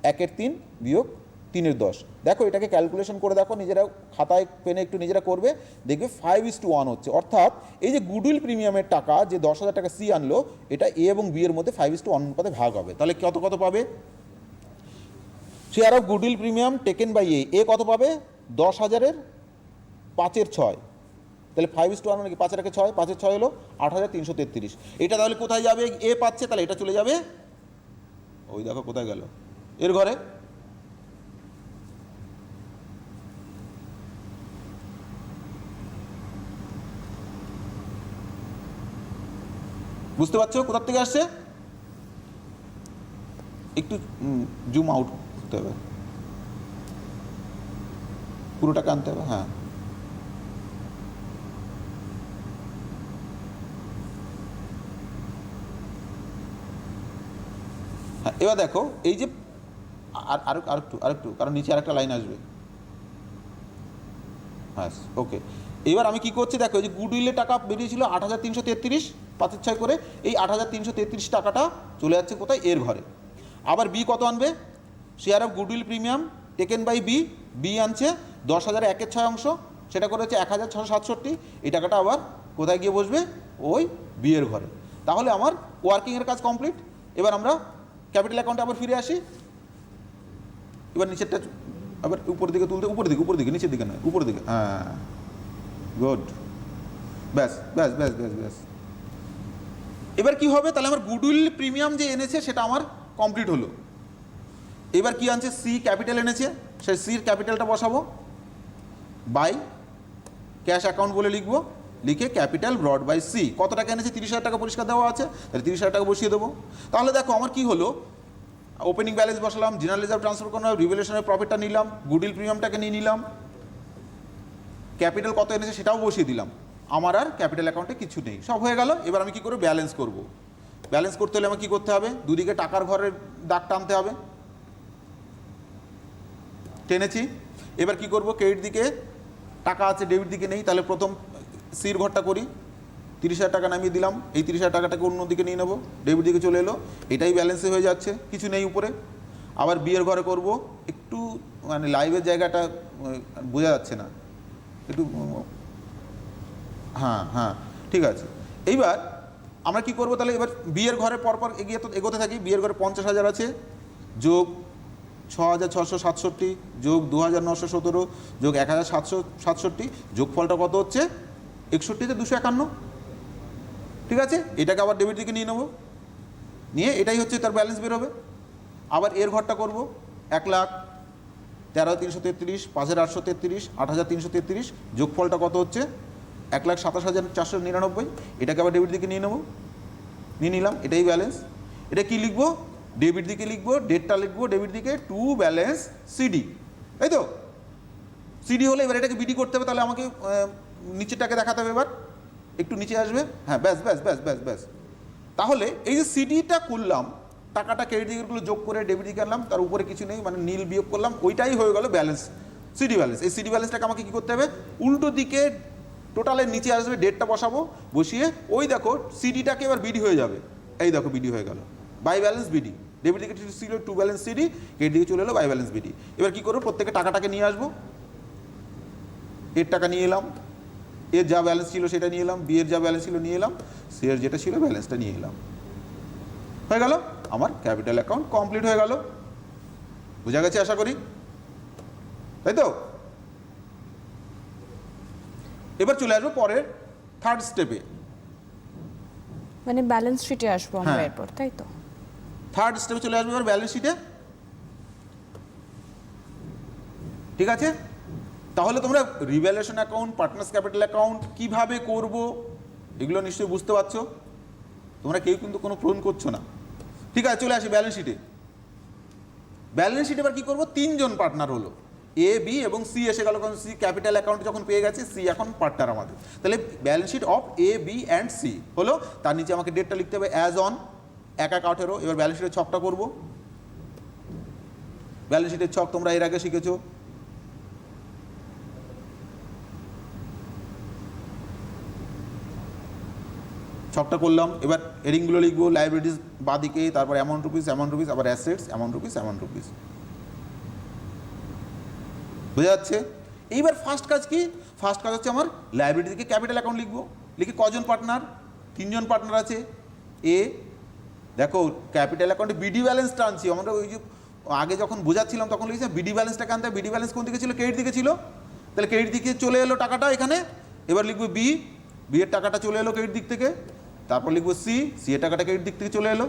1/3 বিয়োগ 3/10। দেখো এটাকে ক্যালকুলেশন করে দেখো, নিজেরা খাতায় পেনে একটু নিজেরা করবে, দেখবে 5:1 হচ্ছে। অর্থাৎ এই যে গুডউইল প্রিমিয়ামের টাকা যে 10,000 টাকা সি আনলো, এটা এ এবং বি এর মধ্যে 5:1 অনুপাতে ভাগ হবে। তাহলে কত কত পাবে, share of goodwill premium taken by A কত পাবে, 10,000-এর 5/6। তাহলে 5:1 মানে কি, 5/6, 5/6 হলো 8,333। এটা তাহলে কোথায় যাবে, এ পাচ্ছে, তাহলে এটা চলে যাবে, ওই দেখো কোথায় গেল, এর ঘরে। বুঝতে পারছো কোথার থেকে আসছে, একটু জুম আউট করতে হবে, পুরোটাকে আনতে হবে। হ্যাঁ, হ্যাঁ, এবার দেখো এই যে আরেকটু কারণ নিচে আরেকটা লাইন আসবে। হ্যাঁ, ওকে। এবার আমি কি করছি দেখো, এই যে গুডউইলের টাকা বেরিয়েছিল 8,333, 5/6 করে, এই 8,333 টাকাটা চলে যাচ্ছে কোথায়, এর ঘরে। আবার বি কত আনবে, share of goodwill premium taken by B, B আনছে 10,000 1/6 অংশ, সেটা করে হচ্ছে 1,667। এই টাকাটা আবার কোথায় গিয়ে বসবে, ওই বি এর ঘরে। তাহলে আমার ওয়ার্কিংয়ের কাজ কমপ্লিট। এবার আমরা ক্যাপিটাল অ্যাকাউন্টে আবার ফিরে আসি। এবার নিচেরটা আবার উপরের দিকে তুলতে, উপরের দিকে নিচের দিকে নয়, উপরের দিকে। হ্যাঁ, গুড, ব্যাস ব্যাস ব্যাস ব্যাস ব্যাস। এবার কি হবে, তাহলে আমার গুডউইল প্রিমিয়াম যে এনেছে সেটা আমার কমপ্লিট হলো। এবার কি আনছে, সি ক্যাপিটাল এনেছে, সেই সির ক্যাপিটালটা বসাবো, বাই ক্যাশ অ্যাকাউন্ট বলে লিখবো, লিখে ক্যাপিটাল ব্রড বাই সি। কত টাকা এনেছে, 30,000 টাকা পরিষ্কার দেওয়া আছে, তাহলে 30,000 টাকা বসিয়ে দেবো। তাহলে দেখো আমার কি হলো, ওপেনিং ব্যালেন্স বসালাম, জেনারেল রিজার্ভ ট্রান্সফার করলাম, রিভ্যালুয়েশনের প্রফিটটা নিলাম, গুডউইল প্রিমিয়ামটাকে নিয়ে নিলাম, ক্যাপিটাল কত এনেছে সেটাও বসিয়ে দিলাম। আমার আর ক্যাপিটাল অ্যাকাউন্টে কিছু নেই, সব হয়ে গেল। এবার আমি কী করবো, ব্যালেন্স করব। ব্যালেন্স করতে হলে আমাকে কী করতে হবে, দুদিকে টাকার ঘরের দাগ টানতে হবে, টেনেছি। এবার কি করব, ক্রেডিট দিকে টাকা আছে, ডেবিট দিকে নেই, তাহলে প্রথম সির ঘরটা করি, 30,000 টাকা নামিয়ে দিলাম, এই 30,000 টাকাটাকে অন্য দিকে নিয়ে নেবো, ডেবিট দিকে চলে এলো, এটাই ব্যালেন্সে হয়ে যাচ্ছে, কিছু নেই উপরে। আবার বিয়ের ঘরে করব, একটু মানে লাইভের জায়গাটা বোঝা যাচ্ছে না, একটু, হ্যাঁ হ্যাঁ ঠিক আছে। এইবার আমরা কি করব, তাহলে এবার বিয়ের ঘরে পরপর এগোতে থাকি। বিয়ের ঘরে 50,000 আছে, যোগ 6,667, যোগ 2,917, যোগ 1,767, যোগফলটা কত হচ্ছে 61 তে 251। ঠিক আছে, এটাকে আবার ডেবিট দিকে নিয়ে নেবো, নিয়ে এটাই হচ্ছে তার ব্যালেন্স বেরোবে। আবার এর ঘরটা করব, 1,13,333, 5,833, 8,333, যোগফলটা কত হচ্ছে 1,27,499, এটাকে আবার ডেবিট দিকে নিয়ে নেবো, নিয়ে নিলাম, এটাই ব্যালেন্স। এটা কি লিখবো, ডেবিট দিকে লিখবো, ডেটটা লিখবো ডেবিট দিকে, টু ব্যালেন্স সিডি, তাই তো। সিডি হলে এবার এটাকে বিডি করতে হবে, তাহলে আমাকে নিচেরটাকে দেখাতে হবে। এবার একটু নিচে আসবে, হ্যাঁ, ব্যাস ব্যাস ব্যাস ব্যাস ব্যাস। তাহলে এই যে সিডিটা করলাম, টাকাটা ক্রেডিট দিকগুলো যোগ করে ডেবিট দিকে আনলাম, তার উপরে কিছু নেই, মানে নীল বিয়োগ করলাম, ওইটাই হয়ে গেল ব্যালেন্স, সিডি ব্যালেন্স। এই সিডি ব্যালেন্সটাকে আমাকে কী করতে হবে, উল্টো দিকে টোটালের নিচে আসবে, ডেটটা বসাবো, বসিয়ে ওই দেখো সিডিটাকে এবার বিডি হয়ে যাবে, এই দেখো বিডি হয়ে গেল, বাই ব্যালেন্স বিডি। ডেবিট দিকে ছিল টু ব্যালেন্স সিডি, ক্রেডিট দিকে চলে এলো বাই ব্যালেন্স বিডি। এবার কী করবো, প্রত্যেকে টাকাটাকে নিয়ে আসবো, এর টাকা নিয়ে এলাম, এর যা ব্যালেন্স ছিল সেটা নিয়ে এলাম, বি এর যা ব্যালেন্স ছিল নিয়ে এলাম, সি এর যেটা ছিল ব্যালেন্সটা নিয়ে এলাম, হয়ে গেল আমার ক্যাপিটাল অ্যাকাউন্ট কমপ্লিট হয়ে গেল। বোঝা গেছে আশা করি, তাই তো। এবার চলে আসবো পরের থার্ড স্টেপে, মানে ব্যালেন্স শিটে আসবো আমরা এরপর, তাই তো। থার্ড স্টেপে চলে আসবো এবার ব্যালেন্স শিটে, ঠিক আছে। তাহলে তোমরা revaluation account, partners capital account কিভাবে করব এগুলো নিশ্চয়ই বুঝতে পারছো। তোমরা কেউ কিন্তু কোনো পূরণ করছো না। ঠিক আছে, চলে আসি ব্যালেন্স শিটে। ব্যালেন্স শিটে এবার কী করবো, তিনজন পার্টনার হলো, এ, বি এবং সি এসে গেল, কারণ সি ক্যাপিটাল অ্যাকাউন্ট যখন পেয়ে গেছে, সি এখন পার্টনার আমাদের। তাহলে balance sheet of A, B and C হলো। তার নিচে আমাকে ডেটটা লিখতে হবে অ্যাজ অন 1/18। এবার ব্যালেন্স শিটের ছকটা করবো। ব্যালেন্স শিটের ছক তোমরা এর আগে শিখেছো। ছকটা করলাম। এবার হেডিংগুলো লিখবো, লাইবিলিটিস বাদিকে, তারপর অ্যামাউন্ট রুপিস, আবার অ্যাসেটস, অ্যামাউন্ট রুপিস। বোঝা যাচ্ছে? এইবার ফার্স্ট কাজ কি? ফার্স্ট কাজ হচ্ছে আমার লাইবিলিটি থেকে ক্যাপিটাল অ্যাকাউন্ট লিখবো। লিখে কজন পার্টনার? 3 জন পার্টনার আছে। এ, দেখো ক্যাপিটাল অ্যাকাউন্টে বিডি ব্যালেন্সটা আনছি আমরা, ওই যে আগে যখন বোঝাচ্ছিলাম তখন লিখেছিলাম বিডি ব্যালেন্সটাকে আনতে। বিডি ব্যালেন্স কোন দিকে ছিল? ক্রেডিট দিকে ছিল। তাহলে ক্রেডিট দিকে চলে এলো টাকাটা এখানে। এবার লিখবো বি, বি এর টাকাটা চলে এলো ক্রেডিট দিক থেকে। তারপর লিখবো সি, সি এর টাকাটা ক্রেডিট দিক থেকে চলে এলো।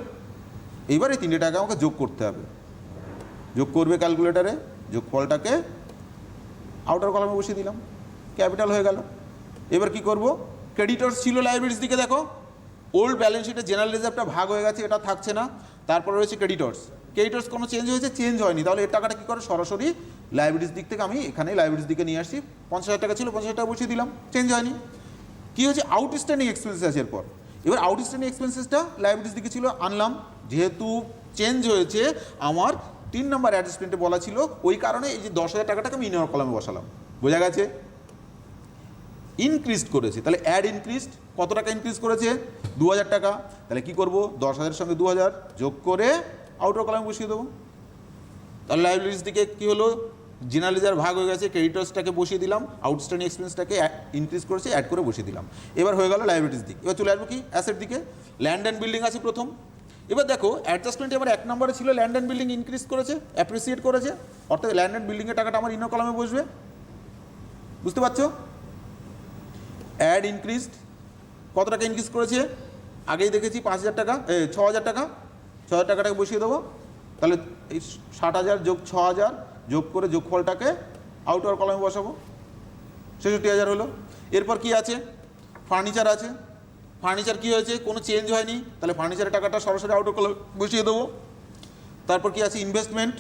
এইবার এই 3টে টাকা আমাকে যোগ করতে হবে। যোগ করবে ক্যালকুলেটারে, যোগফলটাকে আউটার কলামে বসিয়ে দিলাম, ক্যাপিটাল হয়ে গেল। এবার কি করব, ক্রেডিটর্স ছিল লাইবিলিটিস দিকে, দেখো ওল্ড ব্যালেন্স শিটে জেনারেল রিজার্ভটা ভাগ হয়ে গেছে, এটা থাকছে না। তারপর রয়েছে ক্রেডিটর্স। ক্রেডিটর্স কোনো চেঞ্জ হয়েছে? চেঞ্জ হয়নি। তাহলে এর টাকাটা কী করে, সরাসরি লাইবিলিটিস দিক থেকে আমি এখানে লাইবিলিটিস দিকে নিয়ে আসছি। 50,000 টাকা ছিল, 50,000 টাকা বসিয়ে দিলাম, চেঞ্জ হয়নি। কী হয়েছে, আউটস্ট্যান্ডিং এক্সপেন্সেস আছে এরপর। এবার আউটস্ট্যান্ডিং এক্সপেন্সেসটা লাইবিলিটিস দিকে ছিল, আনলাম। যেহেতু চেঞ্জ হয়েছে, আমার 3 নম্বর অ্যাডজাস্টমেন্টে বলা ছিল, ওই কারণে এই যে 10,000 টাকাটাকে আমি ইনার কলামে বসালাম। বোঝা গেছে? ইনক্রিজ করেছে, তাহলে অ্যাড ইনক্রিজড। কত টাকা ইনক্রিজ করেছে? 2,000 টাকা। তাহলে কি করব, 10,000 সঙ্গে 2,000 যোগ করে আউটার কলামে বসিয়ে দেবো। তাহলে লাইবিলিটিস দিকে কী হলো, জেনারেল রিজার্ভ ভাগ হয়ে গেছে, ক্রেডিটর্সটাকে বসিয়ে দিলাম, আউটস্ট্যান্ডিং এক্সপেন্সটাকে ইনক্রিজ করেছে, অ্যাড করে বসিয়ে দিলাম। এবার হয়ে গেল লাইবিলিটিস দিক। এবার চলে আসবো কি, অ্যাসেট দিকে। ল্যান্ড অ্যান্ড বিল্ডিং আছে প্রথম। এবার দেখো অ্যাডজাস্টমেন্ট এবার 1 নম্বরে ছিল, ল্যান্ড অ্যান্ড বিল্ডিং ইনক্রিজ করেছে, অ্যাপ্রিসিয়েট করেছে, অর্থাৎ ল্যান্ড অ্যান্ড বিল্ডিংয়ের টাকাটা আমার ইনার কলামে বসবে। বুঝতে পারছো? অ্যাড ইনক্রিজড, কত টাকা ইনক্রিজ করেছে? আগেই দেখেছি 5,000 টাকা, 6,000 টাকা। 6,000 টাকাটাকে বসিয়ে দেবো। তাহলে এই 60,000 যোগ 6,000 যোগ করে যোগফলটাকে আউটার কলামে বসাবো, 66,000 হলো। এরপর কি আছে, ফার্নিচার আছে। ফার্নিচার কি হয়েছে, কোনো চেঞ্জ হয়নি, তাহলে ফার্নিচারের টাকাটা সরাসরি আউটার কলামে বসিয়ে দেবো। তারপর কি আছে, ইনভেস্টমেন্ট।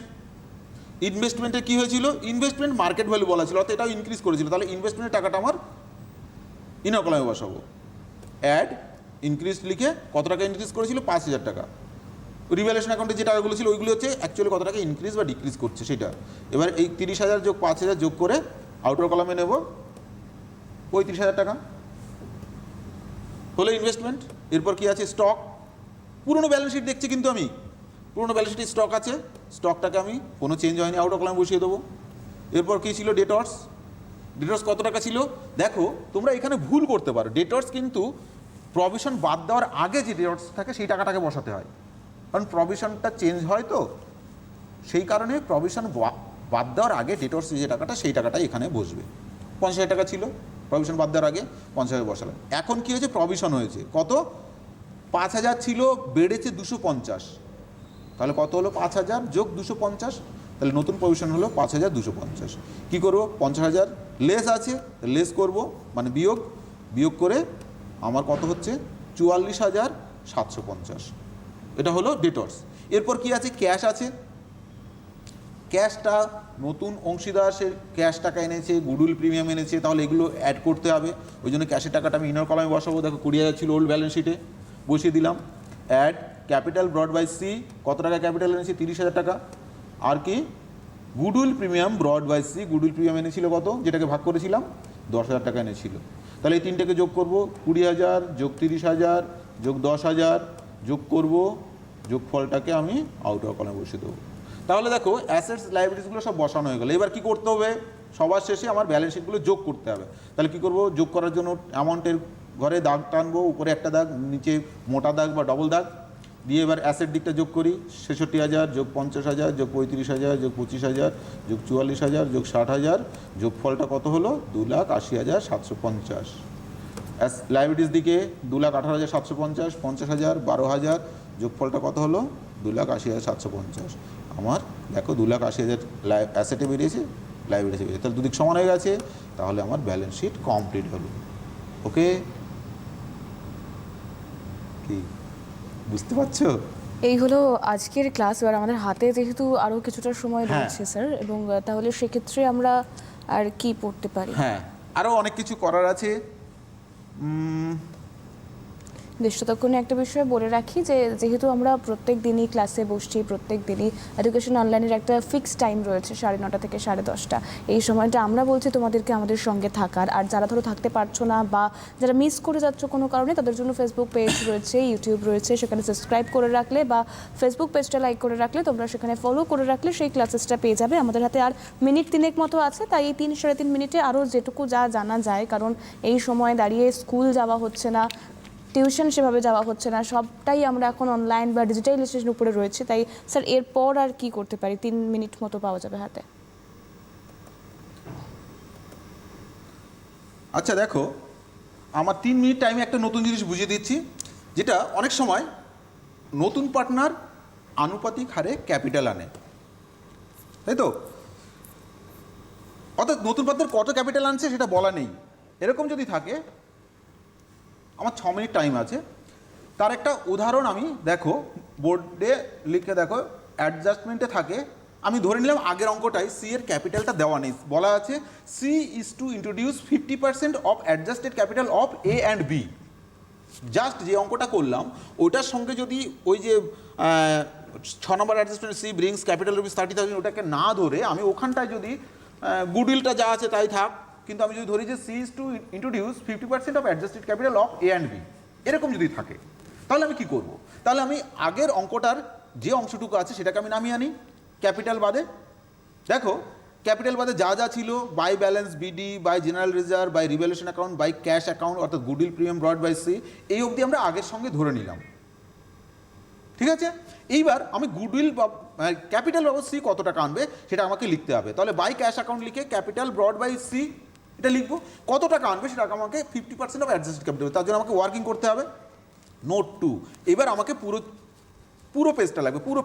ইনভেস্টমেন্টে কী হয়েছিল, ইনভেস্টমেন্ট মার্কেট ভ্যালু বলা ছিল, অর্থাৎ এটাও ইনক্রিজ করেছিল, তাহলে ইনভেস্টমেন্টের টাকাটা আমার ইনার কলামে বসাবো। অ্যাড ইনক্রিজ লিখে কত টাকা ইনক্রিজ করেছিল, 5,000 টাকা। রিভ্যালুয়েশন অ্যাকাউন্টে যে টাকাগুলো ছিল ওইগুলো হচ্ছে অ্যাকচুয়ালি কত টাকা ইনক্রিজ বা ডিক্রিজ করছে সেটা। এবার এই 30,000 যোগ 5,000 যোগ করে আউটার কলামে নেব 35,000 টাকা হলো ইনভেস্টমেন্ট। এরপর কি আছে, স্টক। পুরনো ব্যালেন্স শিট দেখছি কিন্তু আমি, পুরনো ব্যালেন্স শিটে স্টক আছে, স্টকটাকে আমি কোনো চেঞ্জ হয়নি, আউটার কলামে বসিয়ে দেবো। এরপর কী ছিল, ডেটর্স। ডেটর্স কত টাকা ছিল, দেখো তোমরা এখানে ভুল করতে পারো। ডেটর্স কিন্তু প্রভিশন বাদ দেওয়ার আগে যে ডেটর্স থাকে সেই টাকাটাকে বসাতে হয়, কারণ প্রভিশনটা চেঞ্জ হয়, তো সেই কারণে প্রভিশন বাদ দেওয়ার আগে ডেটর্স যে টাকাটা সেই টাকাটাই এখানে বসবে। 50,000 টাকা ছিল, প্রভিশন বাদ দেওয়ার আগে 50,000 বসালাম। এখন কি হয়েছে, প্রভিশন হয়েছে কত, 5,000 ছিল, বেড়েছে 250, তাহলে কত হলো, 5,000 যোগ 250, তাহলে নতুন প্রভিশন হলো 5,250। কী করবো, 50,000 লেস আছে, লেস করব, মানে বিয়োগ। বিয়োগ করে আমার কত হচ্ছে, 44,750। এটা হলো ডেটর্স। এরপর কি আছে, ক্যাশ আছে। ক্যাশটা নতুন অংশীদার সে ক্যাশ টাকা এনেছে, গুডউইল প্রিমিয়াম এনেছে, তাহলে এগুলো অ্যাড করতে হবে। ওই জন্য ক্যাশের টাকাটা আমি ইনার কলামে বসাবো। দেখো 20,000 ছিল ওল্ড ব্যালেন্স শিটে, বসিয়ে দিলাম। Add capital brought by C, কত টাকা ক্যাপিটাল এনেছে, 30,000 টাকা। আর কি, goodwill premium brought by C, goodwill premium এনেছিল কত, যেটাকে ভাগ করেছিলাম, 10,000 টাকা এনেছিল। তাহলে এই তিনটাকে যোগ করব, 20,000 যোগ 30,000 যোগ 10,000 যোগ করব, যোগফলটাকে আমি আউটার কলামে বসিয়ে দেবো। তাহলে দেখো অ্যাসেটস লাইবিলিটিসগুলো সব বসানো হয়ে গেলো। এবার কী করতে হবে, সবার শেষে আমার ব্যালেন্স শিটগুলো যোগ করতে হবে। তাহলে কী করব, যোগ করার জন্য অ্যামাউন্টের ঘরে দাগ টানবো, উপরে একটা দাগ, নিচে মোটা দাগ বা ডবল দাগ দিয়ে এবার অ্যাসেট দিকটা যোগ করি। 66,000 যোগ 50,000 যোগ 35,000 যোগ 25,000 যোগ 44,000 যোগ 60,000, যোগফলটা কত হলো, 2,80,750। লাইবিলিটিস দিকে 2,18,750, 50,000, 12,000, যোগফলটা কত হলো, 2,80,750। আমার দেখো 2,80,000 অ্যাসেটে বেরিয়েছে, লাইবিলিটি বেড়ে, তাহলে দুদিক সমান হয়ে গেছে, তাহলে আমার ব্যালেন্স শিট কমপ্লিট হলো। ওকে, কি বুঝতে পারছো? এই হলো আজকের ক্লাস। এবার আমাদের হাতে যেহেতু আরও কিছুটা সময় হ্যাঁ। রয়েছে স্যার, এবং তাহলে সেক্ষেত্রে আমরা আর কি পড়তে পারি? হ্যাঁ, আরও অনেক কিছু করার আছে। বেশ, ততক্ষণে একটা বিষয় বলে রাখি যে যেহেতু আমরা প্রত্যেক দিনই ক্লাসে বসছি, প্রত্যেক দিনই এডুকেশন অনলাইনের একটা ফিক্সড টাইম রয়েছে 9:30 থেকে 10:30। এই সময়টা আমরা বলছি তোমাদেরকে আমাদের সঙ্গে থাকার। আর যারা ধরো থাকতে পারছো না বা যারা মিস করে যাচ্ছ কোনো কারণে, তাদের জন্য ফেসবুক পেজ রয়েছে, ইউটিউব রয়েছে, সেখানে সাবস্ক্রাইব করে রাখলে বা ফেসবুক পেজটা লাইক করে রাখলে, তোমরা সেখানে ফলো করে রাখলে সেই ক্লাসেসটা পেয়ে যাবে। আমাদের হাতে আর মিনিট 3 মতো আছে, তাই এই 3-3.5 মিনিটে আরও যেটুকু যা জানা যায়, কারণ এই সময় দাঁড়িয়ে স্কুল যাওয়া হচ্ছে না, টিউশন সেভাবে যাওয়া হচ্ছে না, সবটাই আমরা এখন অনলাইন বা ডিজিটালাইজেশনের উপরে রয়েছে। তাই স্যার এরপর আর কি করতে পারি? 3 মিনিট মতো পাওয়া যাবে হাতে। আচ্ছা দেখো, আমার 3 মিনিট টাইমে একটা নতুন জিনিস বুঝিয়ে দিচ্ছি, যেটা অনেক সময় নতুন পার্টনার আনুপাতিক হারে ক্যাপিটাল আনে, তাই তো? অর্থাৎ নতুন পার্টনার কত ক্যাপিটাল আনছে সেটা বলা নেই। এরকম যদি থাকে, আমার 6 মিনিট টাইম আছে, তার একটা উদাহরণ আমি দেখো বোর্ডে লিখে দেখো, অ্যাডজাস্টমেন্টে থাকে, আমি ধরে নিলাম আগের অঙ্কটাই সি এর ক্যাপিটালটা দেওয়া নেই, বলা আছে C is to introduce 50% of adjusted capital of A and B. Just যে অঙ্কটা করলাম ওটার সঙ্গে যদি ওই যে 6 নম্বর adjustment C brings capital rupees 30,000 ওটাকে না ধরে আমি ওখানটায় যদি গুডউইলটা যা আছে তাই থাক, কিন্তু আমি যদি ধরি যে C is to introduce 50% of adjusted capital of A and B, এরকম যদি থাকে, তাহলে আমি কি করব? তাহলে আমি আগের অঙ্কটার যে অংশটুকু আছে সেটাকে আমি নামিয়ে আনি ক্যাপিটাল বাদে। দেখো ক্যাপিটাল বাদে যা যা ছিল, by balance BD, by general reserve, by revaluation account, by cash account, অর্থাৎ goodwill premium brought by C, এই অবধি আমরা আগের সঙ্গে ধরে নিলাম। ঠিক আছে, এইবার আমি গুডউইল ক্যাপিটাল বাবদ সি কত টাকা আনবে সেটা আমাকে লিখতে হবে। তাহলে বাই ক্যাশ অ্যাকাউন্ট লিখে ক্যাপিটাল ব্রড বাই সি এটা লিখবো, কত টাকা আনবে সেটা আমাকে 50% অফ অ্যাডজাস্টেড ক্যাপিটাল, তার জন্য আমাকে ওয়ার্কিং করতে হবে। নোট 2, এবার আমাকে পুরো পেজটা লাগবে, পুরো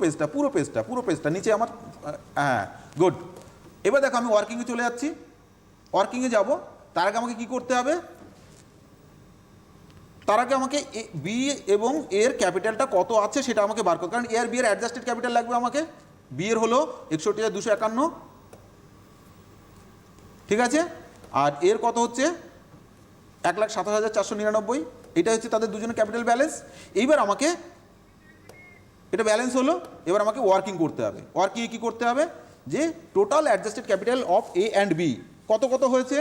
পেজটা নিচে আমার, হ্যাঁ গুড। এবার দেখো আমি ওয়ার্কিংয়ে চলে যাচ্ছি, ওয়ার্কিংয়ে যাব, তার আগে আমাকে কী করতে হবে? তার আগে আমাকে বি এবং এর ক্যাপিটালটা কত আছে সেটা আমাকে বার করতে, কারণ এ আর বি এর অ্যাডজাস্টেড ক্যাপিটাল লাগবে আমাকে। বি এর হলো 61,251, ঠিক আছে, আর এর কত হচ্ছে 1,27,499, এটা হচ্ছে তাদের দুজনের ক্যাপিটাল ব্যালেন্স। এইবার আমাকে এটা ব্যালেন্স হলো, এবার আমাকে ওয়ার্কিং করতে হবে। ওয়ার্কিংয়ে কী করতে হবে? যে total adjusted capital of A and B কত কত হয়েছে,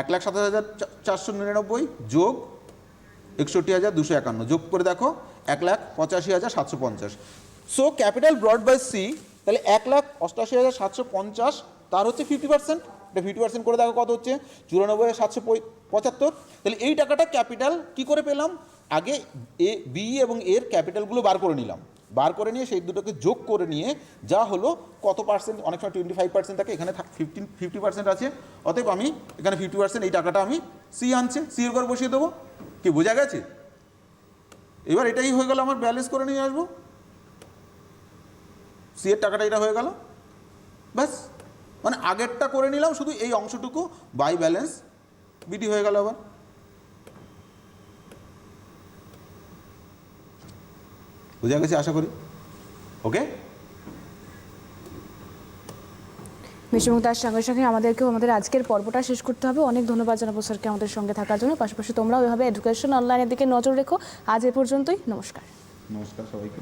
1,27,499 যোগ 61,251 যোগ করে দেখো 1,85,750। So capital brought by C, তাহলে 1,88,750, তার হচ্ছে 50%, এটা 50% করে দেখো কত হচ্ছে 94,775। তাহলে এই টাকাটা ক্যাপিটাল কি করে পেলাম? আগে এ বি এবং এর ক্যাপিটালগুলো বার করে নিলাম, বার করে নিয়ে সেই দুটোকে যোগ করে নিয়ে যা হলো কত পার্সেন্ট, অনেক সময় 25% থাকে, এখানে 50% আছে, অতএব আমি এখানে 50% এই টাকাটা আমি সি আনছে, সি এর ঘর বসিয়ে দেবো। কি বোঝা গেছে? এবার এটাই হয়ে গেল, আমার ব্যালেন্স করে নিয়ে আসবো, সি এর টাকাটা এটা হয়ে গেল, ব্যাস। মানে আগেরটা করে নিলাম, শুধু এই অংশটুকু বাই ব্যালেন্স বিডি হয়ে গেল। আবার বোঝা গেছে আশা করি? ওকে, বেশ, এবং তার সঙ্গে সঙ্গে আমাদেরকেও আমাদের আজকের পর্বটা শেষ করতে হবে। অনেক ধন্যবাদ জানাবো স্যারকে আমাদের সঙ্গে থাকার জন্য। পাশাপাশি তোমরাও এভাবে এডুকেশন অনলাইনের দিকে নজর রেখো। আজ এ পর্যন্তই, নমস্কার। নমস্কার সবাইকে।